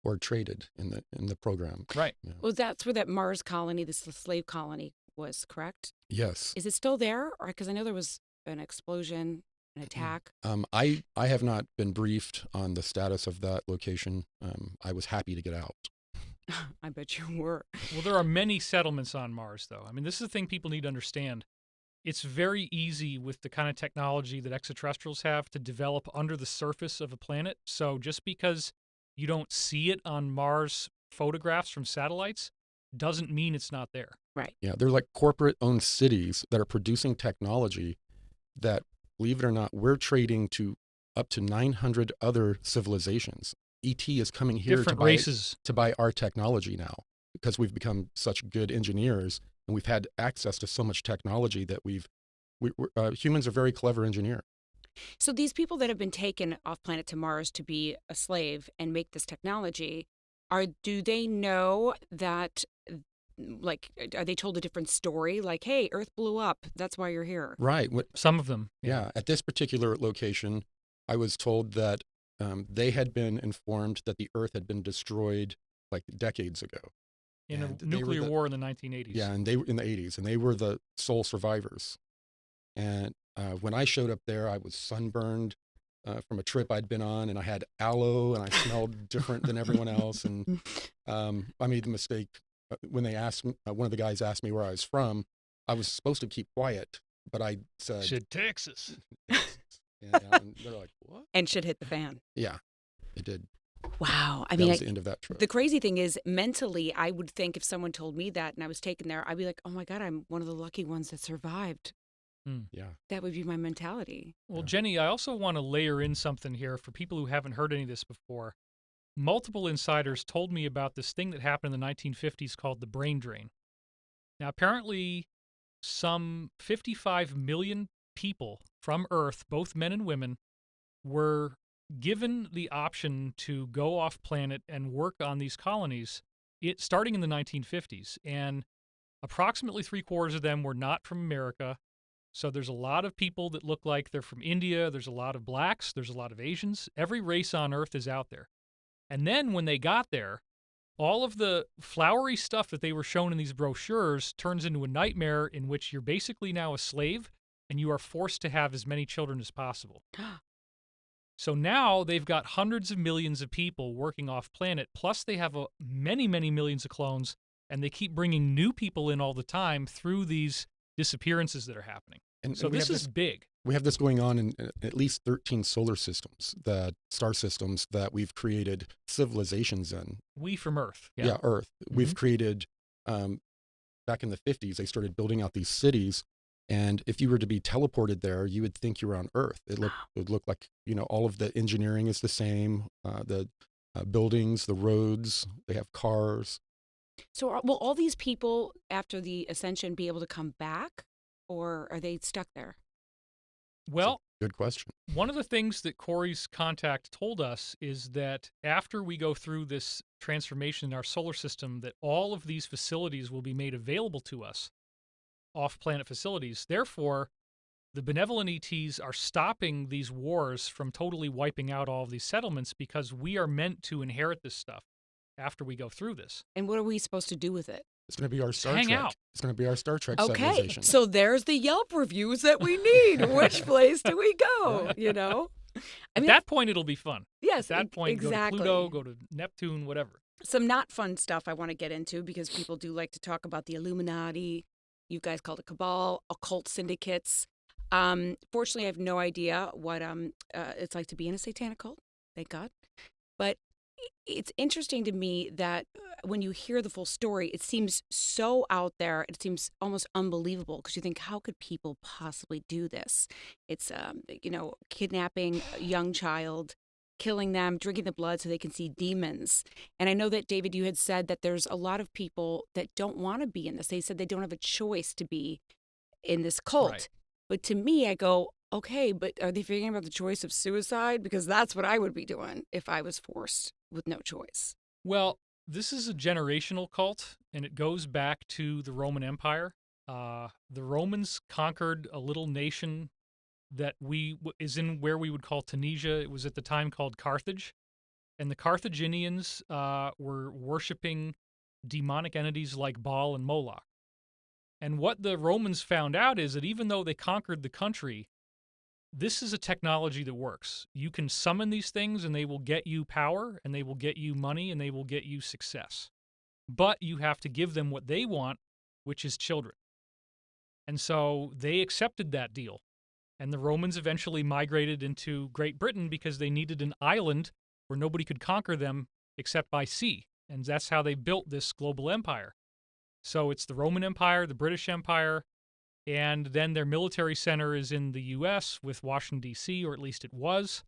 Or traded in the program. Right. Yeah. well, that's where that Mars colony, this slave colony, was, correct? Yes. Is it still there? Or because I know there was an explosion, an attack. I have not been briefed on the status of that location. I was happy to get out. I bet you were. Well, there are many settlements on Mars, though. I mean, this is the thing people need to understand. It's very easy with the kind of technology that extraterrestrials have to develop under the surface of a planet. So just because you don't see it on Mars photographs from satellites doesn't mean it's not there. Right. Yeah, they're like corporate-owned cities that are producing technology that, believe it or not, we're trading to up to 900 other civilizations. ET is coming here Different races to buy our technology now, because we've become such good engineers and we've had access to so much technology that humans are very clever engineers. So these people that have been taken off planet to Mars to be a slave and make this technology, do they know that, like, are they told a different story? Like, hey, Earth blew up, that's why you're here. Right. Some of them. Yeah. At this particular location, I was told that they had been informed that the Earth had been destroyed like decades ago. In And a nuclear war in the 1980s. Yeah, and they were in the 80s, and they were the sole survivors. And when I showed up there, I was sunburned from a trip I'd been on, and I had aloe, and I smelled different than everyone else. And I made the mistake when they asked me, one of the guys asked me where I was from. I was supposed to keep quiet, but I said, "Shit, Texas." And they're like, "What?" And shit hit the fan. Yeah, it did. Wow. I That mean, was the end of that trip. the crazy thing is, mentally, I would think if someone told me that and I was taken there, I'd be like, oh my God, I'm one of the lucky ones that survived. Yeah. That would be my mentality. Well, Yeah. Jenny, I also want to layer in something here for people who haven't heard any of this before. Multiple insiders told me about this thing that happened in the 1950s called the brain drain. Now, apparently, some 55 million people from Earth, both men and women, were given the option to go off planet and work on these colonies starting in the 1950s. And approximately 3/4 of them were not from America. So there's a lot of people that look like they're from India. There's a lot of blacks. There's a lot of Asians. Every race on Earth is out there. And then when they got there, all of the flowery stuff that they were shown in these brochures turns into a nightmare in which you're basically now a slave and you are forced to have as many children as possible. So now they've got hundreds of millions of people working off planet, plus they have many, many millions of clones, and they keep bringing new people in all the time through these disappearances that are happening. And so this is big. We have this going on in at least 13 solar systems, star systems that we've created civilizations in. We from Earth. Yeah, Earth. We've created, back in the 50s, they started building out these cities. And if you were to be teleported there, you would think you were on Earth. It would look like, all of the engineering is the same, the buildings, the roads, they have cars. So will all these people after the Ascension be able to come back, or are they stuck there? Well, good question. One of the things that Corey's contact told us is that after we go through this transformation in our solar system, that all of these facilities will be made available to us, off-planet facilities. Therefore, the benevolent ETs are stopping these wars from totally wiping out all of these settlements because we are meant to inherit this stuff after we go through this. And what are we supposed to do with it? It's going to be our Star Hang Trek. out. It's going to be our Star Trek Okay, civilization. so there's the Yelp reviews that we need. Which place do we go? At that point, it'll be fun. Yes, At that point, exactly. Go to Pluto, go to Neptune, whatever. Some not fun stuff I want to get into because people do like to talk about the Illuminati. You guys call it cabal, occult syndicates. Fortunately, I have no idea what it's like to be in a satanic cult. Thank God. But it's interesting to me that when you hear the full story, it seems so out there. It seems almost unbelievable because you think, how could people possibly do this? It's, kidnapping a young child, killing them, drinking the blood so they can see demons. And I know that, David, you had said that there's a lot of people that don't want to be in this. They said they don't have a choice to be in this cult. Right. But to me, I go, okay, but are they figuring about the choice of suicide? Because that's what I would be doing if I was forced with no choice. Well, this is a generational cult, and it goes back to the Roman Empire. The Romans conquered a little nation that is in where we would call Tunisia. It was at the time called Carthage. And the Carthaginians were worshiping demonic entities like Baal and Moloch. And what the Romans found out is that even though they conquered the country, this is a technology that works. You can summon these things and they will get you power and they will get you money and they will get you success. But you have to give them what they want, which is children. And so they accepted that deal. And the Romans eventually migrated into Great Britain because they needed an island where nobody could conquer them except by sea. And that's how they built this global empire. So it's the Roman Empire, the British Empire, and then their military center is in the U.S. with Washington, D.C., or at least it was.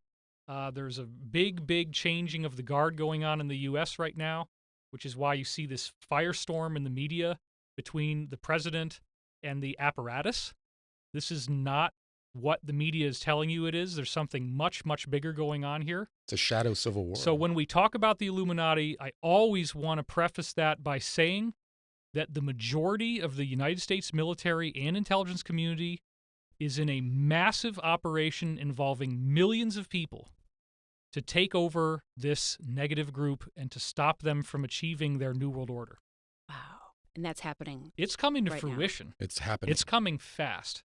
There's a big changing of the guard going on in the U.S. right now, which is why you see this firestorm in the media between the president and the apparatus. This is not what the media is telling you it is. There's something much bigger going on here. It's a shadow civil war. So when we talk about the Illuminati, I always want to preface that by saying that the majority of the United States military and intelligence community is in a massive operation involving millions of people to take over this negative group and to stop them from achieving their New World Order. Wow. And that's happening. It's coming to right fruition. Now. It's happening. It's coming fast.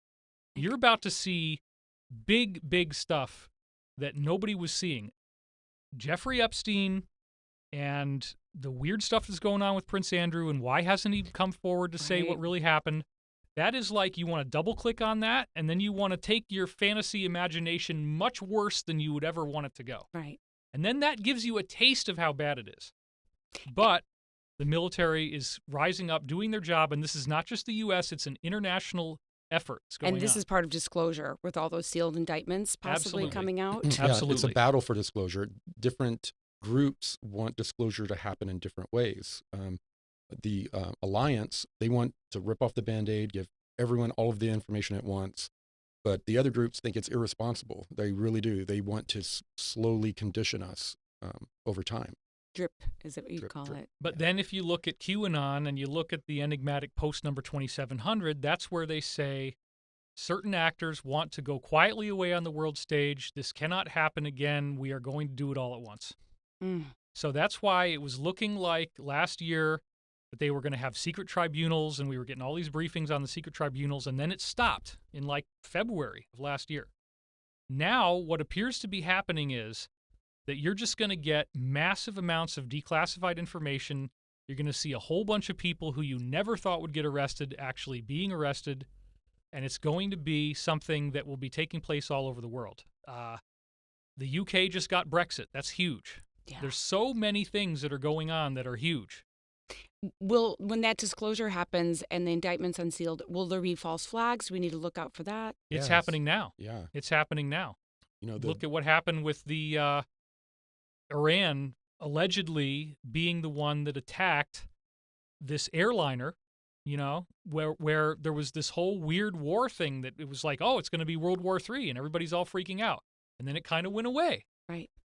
You're about to see big stuff that nobody was seeing. Jeffrey Epstein and the weird stuff that's going on with Prince Andrew and why hasn't he come forward to say what really happened. That is like you want to double click on that and then you want to take your fantasy imagination much worse than you would ever want it to go. Right. And then that gives you a taste of how bad it is. But the military is rising up, doing their job, and this is not just the U.S., it's an international effort. And this is part of disclosure with all those sealed indictments possibly coming out. Absolutely. It's a battle for disclosure. Different groups want disclosure to happen in different ways. The Alliance, they want to rip off the Band-Aid, give everyone all of the information at once. But the other groups think it's irresponsible. They really do. They want to slowly condition us over time. Drip, is it what you call it? But then if you look at QAnon and you look at the enigmatic post number 2700, that's where they say certain actors want to go quietly away on the world stage. This cannot happen again. We are going to do it all at once. So that's why it was looking like last year that they were going to have secret tribunals, and we were getting all these briefings on the secret tribunals, and then it stopped in like February of last year. Now, what appears to be happening is that you're just going to get massive amounts of declassified information. You're going to see a whole bunch of people who you never thought would get arrested actually being arrested, and it's going to be something that will be taking place all over the world. The UK just got Brexit. That's huge. Yeah. There's so many things that are going on that are huge. When that disclosure happens and the indictment's unsealed, will there be false flags? We need to look out for that. It's Yes. happening now. Yeah. It's happening now. You know, Look at what happened with the Iran allegedly being the one that attacked this airliner, where there was this whole weird war thing that it was like, oh, it's going to be World War III, and everybody's all freaking out. And then it kind of went away.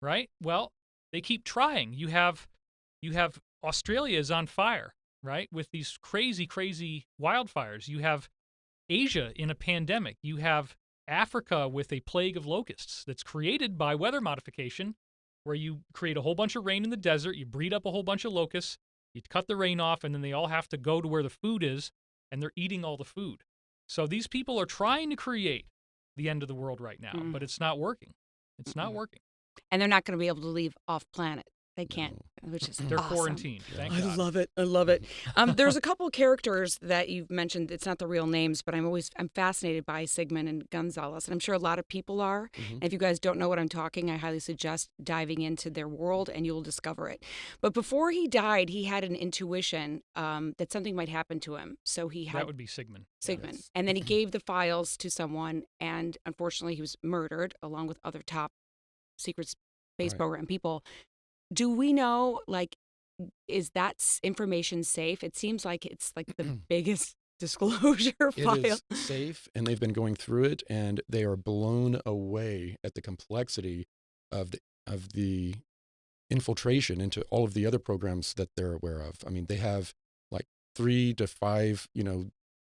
Right? Well, they keep trying. You have Australia is on fire, right? With these crazy, crazy wildfires. You have Asia in a pandemic. You have Africa with a plague of locusts that's created by weather modification, where you create a whole bunch of rain in the desert, you breed up a whole bunch of locusts, you cut the rain off, and then they all have to go to where the food is, and they're eating all the food. So these people are trying to create the end of the world right now, but it's not working. It's not working. And they're not going to be able to leave off planet. They can't, which is They're awesome. quarantined. Thank I God. love it. I love it. There's a couple of characters that you've mentioned. It's not the real names, but I'm fascinated by Sigmund and Gonzalez, and I'm sure a lot of people are. And if you guys don't know what I'm talking, I highly suggest diving into their world, and you'll discover it. But before he died, he had an intuition that something might happen to him. So he had That would be Sigmund. Sigmund, and then he gave the files to someone, and unfortunately, he was murdered along with other top secret space program people. Do we know, is that information safe? It seems like it's like the biggest disclosure file. It is safe, and they've been going through it, and they are blown away at the complexity of the infiltration into all of the other programs that they're aware of. I mean, they have like 3 to 5,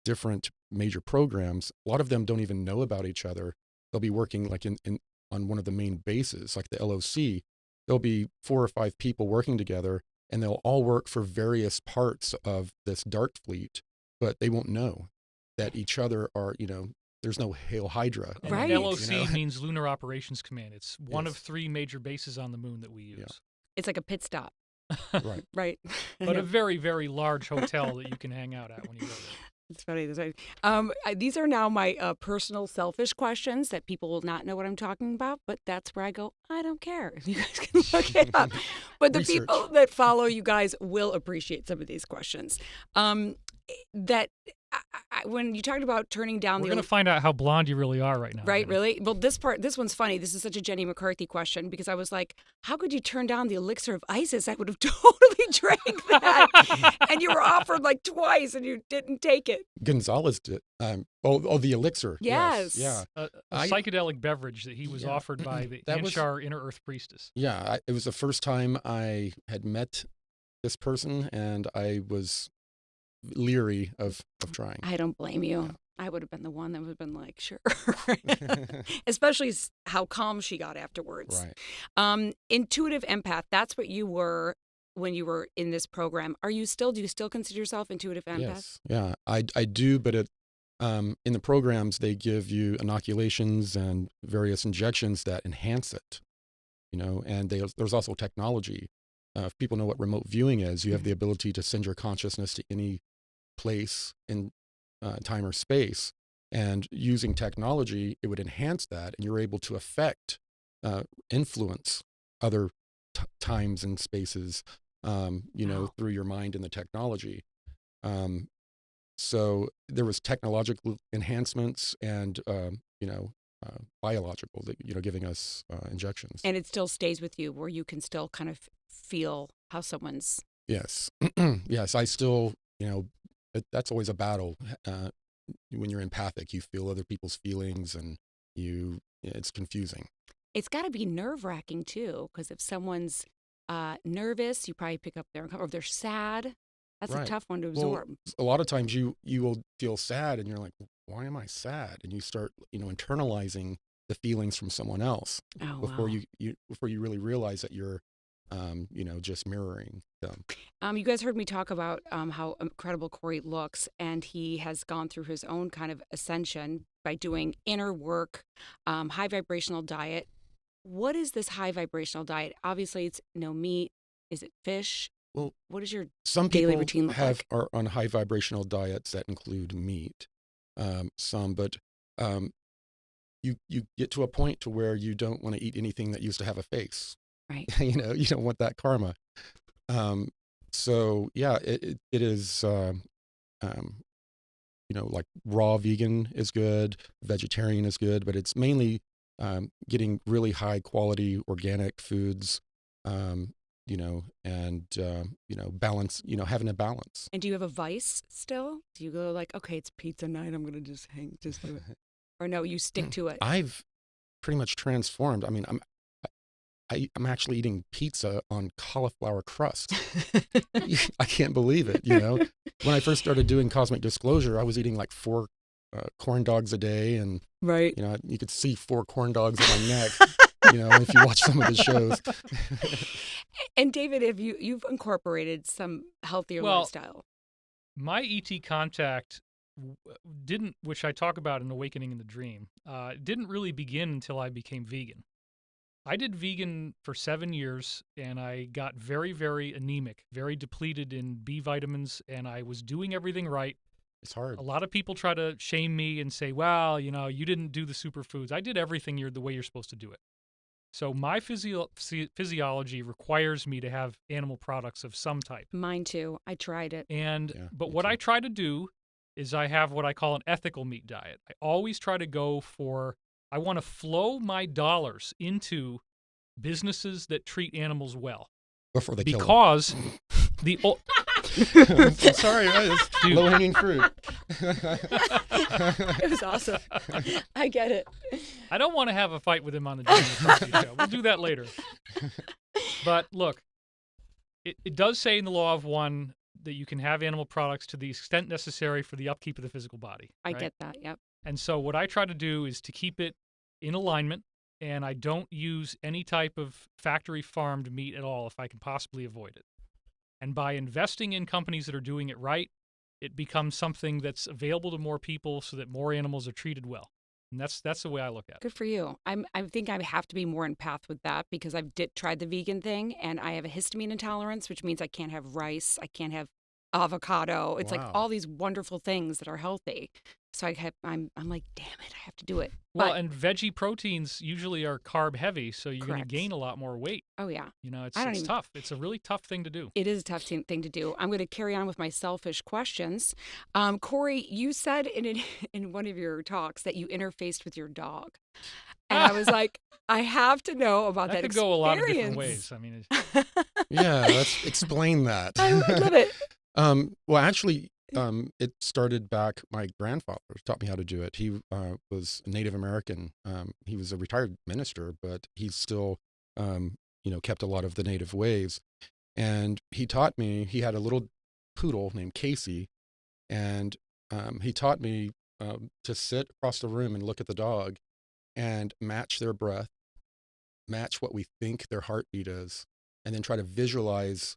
different major programs. A lot of them don't even know about each other. They'll be working like on one of the main bases, like the LOC. There'll be 4 or 5 people working together, and they'll all work for various parts of this Dark Fleet, but they won't know that each other are, there's no Hail Hydra. And Right. LOC means Lunar Operations Command. It's one of 3 major bases on the moon that we use. Yeah. It's like a pit stop. Right. Right. But a very, very large hotel that you can hang out at when you go there. It's funny. These are now my personal selfish questions that people will not know what I'm talking about, but that's where I go, I don't care if you guys can look it up. But the Research. people that follow you guys will appreciate some of these questions. When you talked about turning down We're going to find out how blonde you really are right now. Right, Jenny. really? Well, this one's funny. This is such a Jenny McCarthy question because I was like, how could you turn down the elixir of Isis? I would have totally drank that. And you were offered like twice and you didn't take it. Gonzalez did. The elixir. Yes. Yeah. A psychedelic beverage that he was offered by the That was- Anshar Inner Earth Priestess. Yeah. It was the first time I had met this person, and I was leery of trying. I don't blame you. Yeah. I would have been the one that would have been like, sure. Especially how calm she got afterwards. Right. Intuitive empath, that's what you were when you were in this program. Do you still consider yourself intuitive empath? Yes. Yeah, I do, but in the programs, they give you inoculations and various injections that enhance it, and there's also technology. If people know what remote viewing is, you have the ability to send your consciousness to any place in time or space, and using technology, it would enhance that, and you're able to affect, influence other times and spaces, Wow. through your mind and the technology. So there was technological enhancements and, biological, giving us injections. And it still stays with you where you can still kind of feel how someone's... Yes. Yes. I still, that's always a battle. When you're empathic, you feel other people's feelings, and it's confusing. It's got to be nerve-wracking, too, because if someone's nervous, you probably pick up or if they're sad, that's a Right. tough one to Well, absorb. a lot of times you will feel sad, and you're like, why am I sad? And you start, internalizing the feelings from someone else Oh, before wow. you really realize that you're just mirroring them. You guys heard me talk about how incredible Corey looks, and he has gone through his own kind of ascension by doing inner work, high vibrational diet. What is this high vibrational diet? Obviously, it's no meat. Is it fish? Well, what is your some daily people routine look like? are on high vibrational diets that include meat. But you get to a point to where you don't want to eat anything that used to have a face. Right. You don't want that karma. So yeah, it is. Like raw vegan is good, vegetarian is good, but it's mainly getting really high quality organic foods. Balance. Having a balance. And do you have a vice still? Do you go like, okay, it's pizza night, I'm gonna just do it, or no, you stick to it? I've pretty much transformed. I mean, I'm actually eating pizza on cauliflower crust. I can't believe it. When I first started doing Cosmic Disclosure, I was eating like 4 corn dogs a day, and right. You could see 4 corn dogs on my neck. If you watch some of the shows. And David, you've incorporated some healthier lifestyle. My ET contact didn't, which I talk about in Awakening in the Dream, didn't really begin until I became vegan. I did vegan for 7 years, and I got very, very anemic, very depleted in B vitamins, and I was doing everything right. It's hard. A lot of people try to shame me and say, well, you didn't do the superfoods. I did everything the way you're supposed to do it. So my physiology requires me to have animal products of some type. Mine too. I tried it. But what I try to do is I have what I call an ethical meat diet. I always try to go for, I want to flow my dollars into businesses that treat animals well. Before they kill them. Because the... Sorry, low-hanging fruit. It was awesome. I get it. I don't want to have a fight with him on the Jenny McCarthy show. We'll do that later. But look, it does say in the Law of One that you can have animal products to the extent necessary for the upkeep of the physical body. I right? get that, yep. And so what I try to do is to keep it in alignment, and I don't use any type of factory farmed meat at all if I can possibly avoid it. And by investing in companies that are doing it right, it becomes something that's available to more people so that more animals are treated well. And that's the way I look at it. Good for you. I think I have to be more in path with that because I've tried the vegan thing, and I have a histamine intolerance, which means I can't have rice, I can't have avocado. It's like all these wonderful things that are healthy. So I'm like, damn it, I have to do it. Well, and veggie proteins usually are carb heavy, so you're going to Correct. gain a lot more weight. Oh, yeah. It's tough. It's a really tough thing to do. It is a tough thing to do. I'm going to carry on with my selfish questions. Corey, you said in one of your talks that you interfaced with your dog. And I was like, I have to know about that could experience. go a lot of different ways. I mean, yeah, let's explain that. I love it. Well, actually, it started back. My grandfather taught me how to do it. He was a Native American. He was a retired minister, but he still, kept a lot of the Native ways. And he taught me. He had a little poodle named Casey, and he taught me to sit across the room and look at the dog, and match their breath, match what we think their heartbeat is, and then try to visualize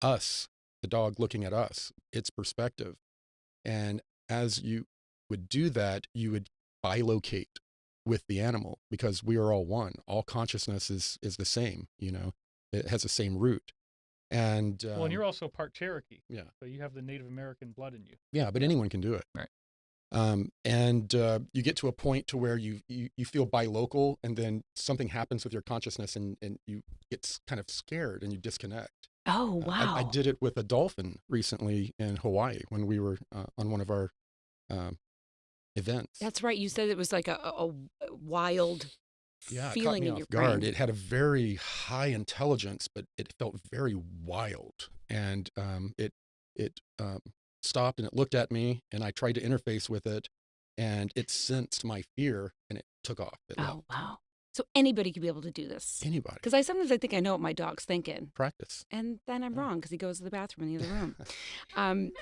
us. The dog looking at us, its perspective. And as you would do that, you would bilocate with the animal because we are all one. All consciousness is the same, it has the same root. And and you're also part Cherokee. Yeah. So you have the Native American blood in you. Yeah, but anyone can do it. Right. And you get to a point to where you feel bilocal, and then something happens with your consciousness and you get kind of scared and you disconnect. Oh, wow. I did it with a dolphin recently in Hawaii when we were on one of our events. That's right. You said it was like a wild feeling it caught me in off your guard. brain. It had a very high intelligence, but it felt very wild. And it stopped and it looked at me, and I tried to interface with it, and it sensed my fear, and it took off. It left. Wow. So anybody could be able to do this. Anybody. Because I sometimes think I know what my dog's thinking. Practice. And then I'm wrong because he goes to the bathroom in the other room.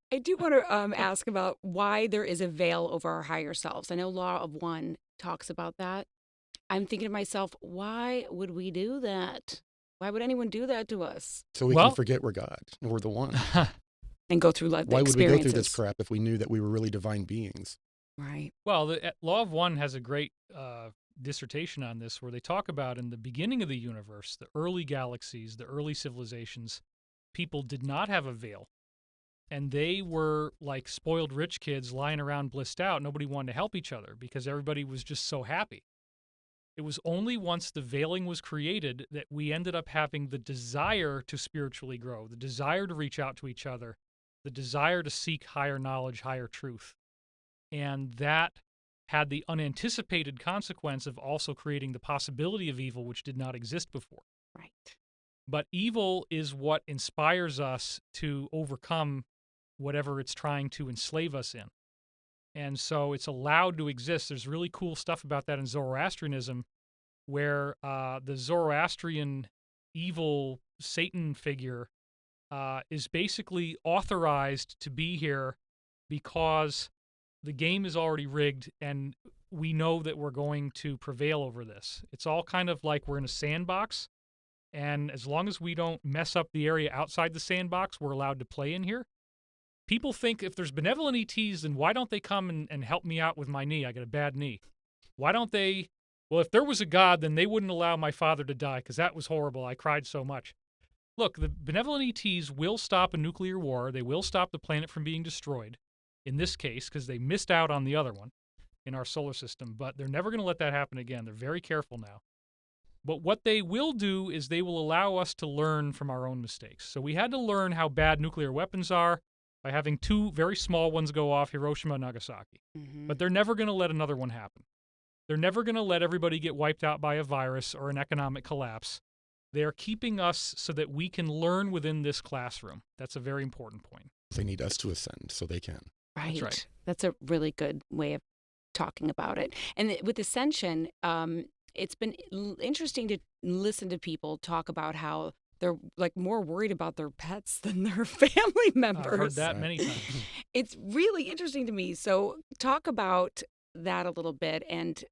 I do want to ask about why there is a veil over our higher selves. I know Law of One talks about that. I'm thinking to myself, why would we do that? Why would anyone do that to us? So we can forget we're God and we're the one. And go through like the Why would we go through this experiences. crap if we knew that we were really divine beings? Right. Well, the Law of One has a great dissertation on this where they talk about in the beginning of the universe, the early galaxies, the early civilizations, people did not have a veil. And they were like spoiled rich kids lying around blissed out. Nobody wanted to help each other because everybody was just so happy. It was only once the veiling was created that we ended up having the desire to spiritually grow, the desire to reach out to each other, the desire to seek higher knowledge, higher truth. And that had the unanticipated consequence of also creating the possibility of evil, which did not exist before. Right. But evil is what inspires us to overcome whatever it's trying to enslave us in. And so it's allowed to exist. There's really cool stuff about that in Zoroastrianism, where the Zoroastrian evil Satan figure is basically authorized to be here because the game is already rigged and we know that we're going to prevail over this. It's all kind of like we're in a sandbox, and as long as we don't mess up the area outside the sandbox, we're allowed to play in here. People think if there's benevolent ETs, then why don't they come and help me out with my knee? I got a bad knee. Why don't they? Well, if there was a God, then they wouldn't allow my father to die because that was horrible. I cried so much. Look, the benevolent ETs will stop a nuclear war. They will stop the planet from being destroyed, in this case, because they missed out on the other one in our solar system. But they're never going to let that happen again. They're very careful now. But what they will do is they will allow us to learn from our own mistakes. So we had to learn how bad nuclear weapons are by having two very small ones go off, Hiroshima and Nagasaki. Mm-hmm. But they're never going to let another one happen. They're never going to let everybody get wiped out by a virus or an economic collapse. They're keeping us so that we can learn within this classroom. That's a very important point. They need us to ascend so they can. Right. That's right. That's a really good way of talking about it. And with Ascension, it's been interesting to listen to people talk about how they're like more worried about their pets than their family members. I've heard that many times. It's really interesting to me. So talk about that a little bit, and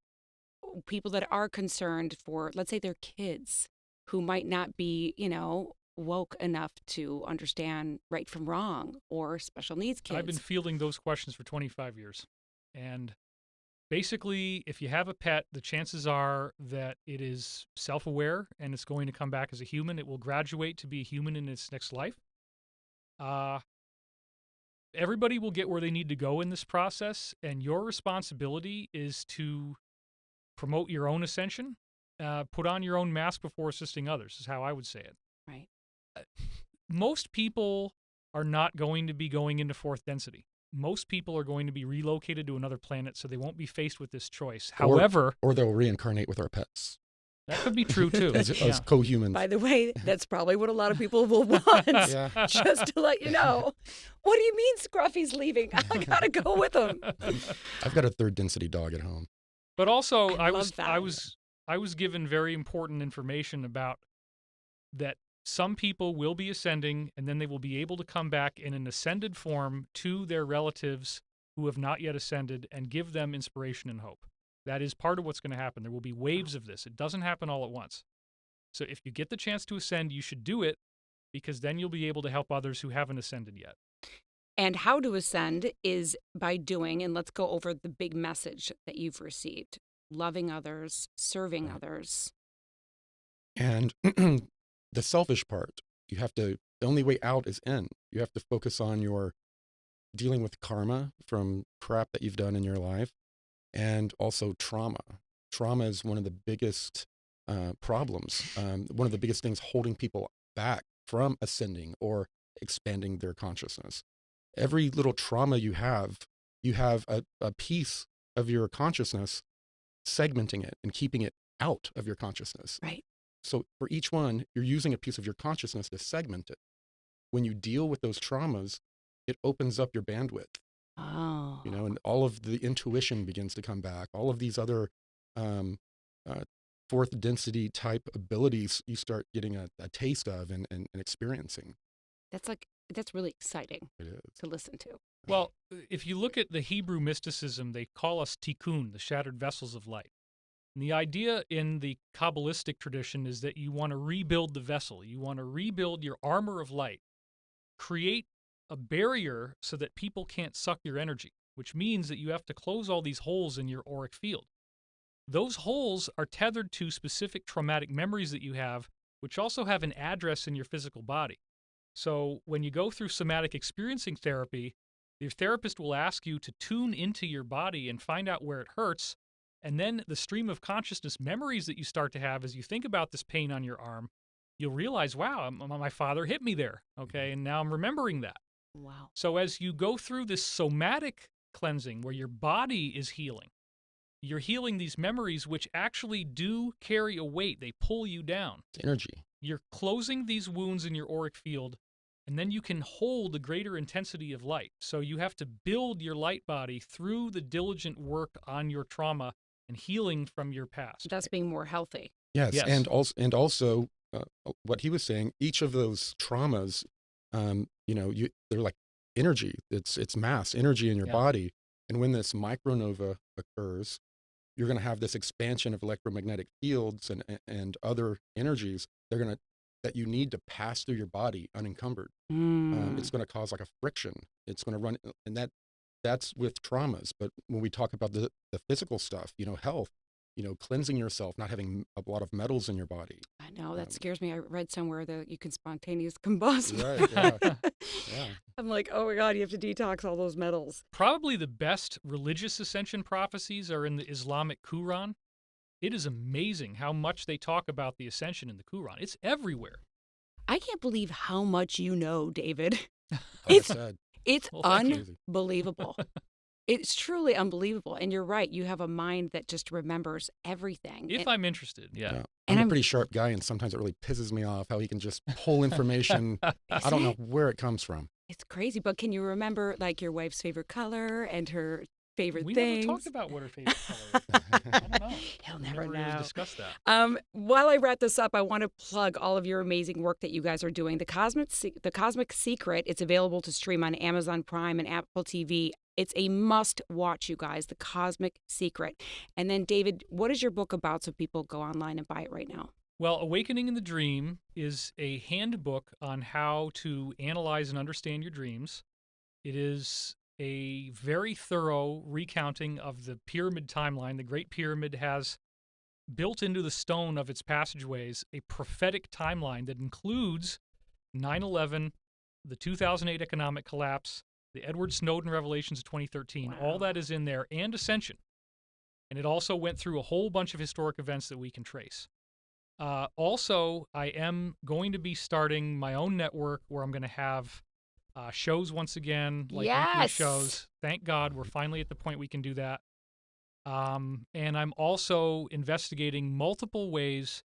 people that are concerned for, let's say, their kids who might not be, woke enough to understand right from wrong, or special needs kids. I've been fielding those questions for 25 years. And basically, if you have a pet, the chances are that it is self-aware and it's going to come back as a human. It will graduate to be a human in its next life. Everybody will get where they need to go in this process, and your responsibility is to promote your own ascension, put on your own mask before assisting others, is how I would say it. Right. Most people are not going to be going into fourth density. Most people are going to be relocated to another planet, so they won't be faced with this choice. However, or they'll reincarnate with our pets. That could be true, too. as co-humans. By the way, that's probably what a lot of people will want. Yeah. Just to let you know. What do you mean Scruffy's leaving? I got to go with him. I've got a third density dog at home. But also, I was given very important information about that some people will be ascending, and then they will be able to come back in an ascended form to their relatives who have not yet ascended and give them inspiration and hope. That is part of what's going to happen. There will be waves of this. It doesn't happen all at once. So if you get the chance to ascend, you should do it, because then you'll be able to help others who haven't ascended yet. And how to ascend is by doing, and let's go over the big message that you've received: loving others, serving others. And the selfish part, the only way out is in. You have to focus on your dealing with karma from crap that you've done in your life, and also trauma. Trauma is one of the biggest problems, one of the biggest things holding people back from ascending or expanding their consciousness. Every little trauma you have a piece of your consciousness segmenting it and keeping it out of your consciousness. Right. So for each one, you're using a piece of your consciousness to segment it. When you deal with those traumas, it opens up your bandwidth. Oh. And all of the intuition begins to come back. All of these other fourth density type abilities you start getting a taste of and experiencing. That's really exciting It is. to listen to. Well, if you look at the Hebrew mysticism, they call us tikkun, the shattered vessels of light. And the idea in the Kabbalistic tradition is that you want to rebuild the vessel. You want to rebuild your armor of light, create a barrier so that people can't suck your energy, which means that you have to close all these holes in your auric field. Those holes are tethered to specific traumatic memories that you have, which also have an address in your physical body. So when you go through somatic experiencing therapy, your therapist will ask you to tune into your body and find out where it hurts. And then the stream of consciousness memories that you start to have as you think about this pain on your arm, you'll realize, wow, my father hit me there. Okay, and now I'm remembering that. Wow. So as you go through this somatic cleansing where your body is healing, you're healing these memories which actually do carry a weight. They pull you down. It's energy. You're closing these wounds in your auric field, and then you can hold a greater intensity of light. So you have to build your light body through the diligent work on your trauma and healing from your past. That's being more healthy. Yes, Yes. and also what he was saying, each of those traumas, they're like energy. It's mass energy in your Yeah. body, and when this micronova occurs, you're going to have this expansion of electromagnetic fields and other energies. That you need to pass through your body unencumbered. It's going to cause like a friction. It's going to run, and that's with traumas. But when we talk about the physical stuff, health, cleansing yourself, not having a lot of metals in your body. I know, that scares me. I read somewhere that you can spontaneous combust. Right, yeah. Yeah. I'm like, oh my God, you have to detox all those metals. Probably the best religious ascension prophecies are in the Islamic Quran. It is amazing how much they talk about the ascension in the Quran. It's everywhere. I can't believe how much you know, David. That's sad. It's Well, thank you. unbelievable. It's truly unbelievable. And you're right. You have a mind that just remembers everything. If I'm interested, yeah. Yeah. And I'm a I'm- pretty sharp guy, and sometimes it really pisses me off how he can just pull information. I don't know where it comes from. It's crazy. But can you remember like your wife's favorite color and her favorite We things? never talked about what her favorite color is. I don't know. He'll We never really know. discussed that. While I wrap this up, I want to plug all of your amazing work that you guys are doing. The Cosmic Secret, it's available to stream on Amazon Prime and Apple TV. It's a must-watch, you guys, The Cosmic Secret. And then, David, what is your book about so people go online and buy it right now? Well, Awakening in the Dream is a handbook on how to analyze and understand your dreams. It is a very thorough recounting of the pyramid timeline. The Great Pyramid has built into the stone of its passageways a prophetic timeline that includes 9/11, the 2008 economic collapse, the Edward Snowden revelations of 2013. Wow. All that is in there, and Ascension. And it also went through a whole bunch of historic events that we can trace. Also, I am going to be starting my own network where I'm going to have shows once again, like weekly Yes. shows. Thank God we're finally at the point we can do that. And I'm also investigating multiple ways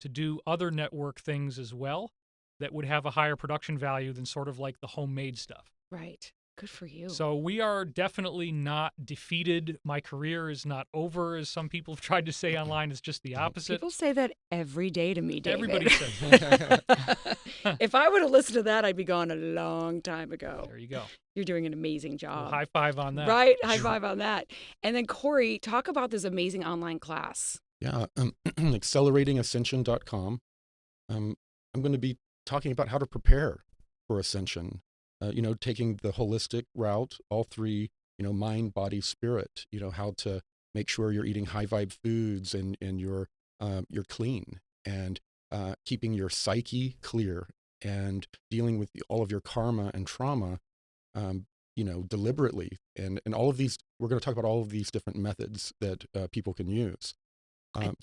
to do other network things as well that would have a higher production value than sort of like the homemade stuff. Right. Good for you. So we are definitely not defeated. My career is not over, as some people have tried to say online. It's just the opposite. People say that every day to me, David. Everybody says that. If I would have listened to that, I'd be gone a long time ago. There you go. You're doing an amazing job. Well, high five on that. Right? High five on that. And then, Corey, talk about this amazing online class. Yeah, acceleratingascension.com. I'm going to be talking about how to prepare for ascension. Taking the holistic route, all three, mind, body, spirit. How to make sure you're eating high vibe foods and you're clean, and keeping your psyche clear, and dealing with all of your karma and trauma, deliberately. And all of these, we're going to talk about all of these different methods that people can use.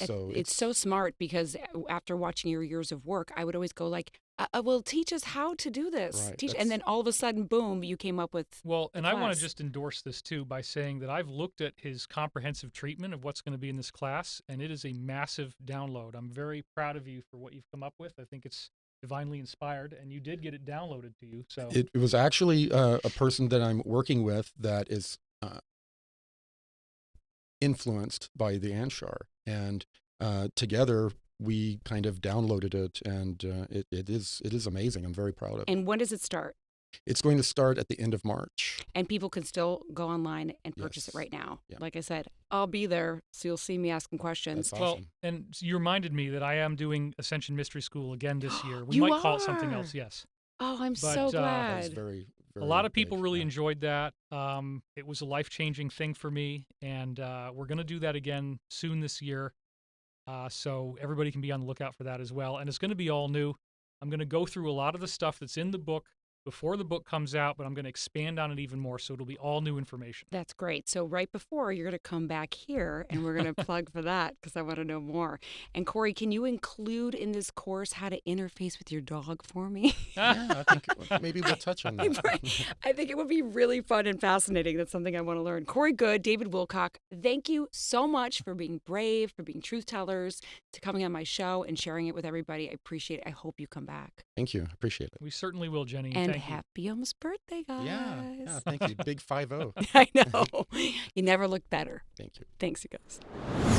So it's so smart, because after watching your years of work, I would always go like, well, teach us how to do this. Right, And then all of a sudden, boom, you came up with Well, and I want class. to just endorse this too by saying that I've looked at his comprehensive treatment of what's going to be in this class, and it is a massive download. I'm very proud of you for what you've come up with. I think it's divinely inspired, and you did get it downloaded to you. So it was actually a person that I'm working with that is influenced by the Anshar, and together we kind of downloaded it, and it is amazing. I'm very proud of it. And when does it start? It's going to start at the end of March. And people can still go online and purchase it Yes. right now. Yeah. Like I said, I'll be there, so you'll see me asking questions. That's Well, awesome. and you reminded me that I am doing Ascension Mystery School again this year. We You might call it something are? else, yes. Oh, I'm But, so That was glad. very, A very lot of people big, really yeah. enjoyed that. It was a life-changing thing for me, and we're going to do that again soon this year. So everybody can be on the lookout for that as well. And it's going to be all new. I'm going to go through a lot of the stuff that's in the book before the book comes out, but I'm going to expand on it even more, so it'll be all new information. That's great. So right before, you're going to come back here, and we're going to plug for that because I want to know more. And Corey, can you include in this course how to interface with your dog for me? Yeah, I think maybe we'll touch on that. I think it would be really fun and fascinating. That's something I want to learn. Corey Goode, David Wilcock, thank you so much for being brave, for being truth tellers, to coming on my show and sharing it with everybody. I appreciate it. I hope you come back. Thank you. Appreciate it. We certainly will, Jenny. And Thank you. happy almost birthday, guys. Yeah, thank you. Big 5-0. I know. You never looked better. Thank you. Thanks, you guys.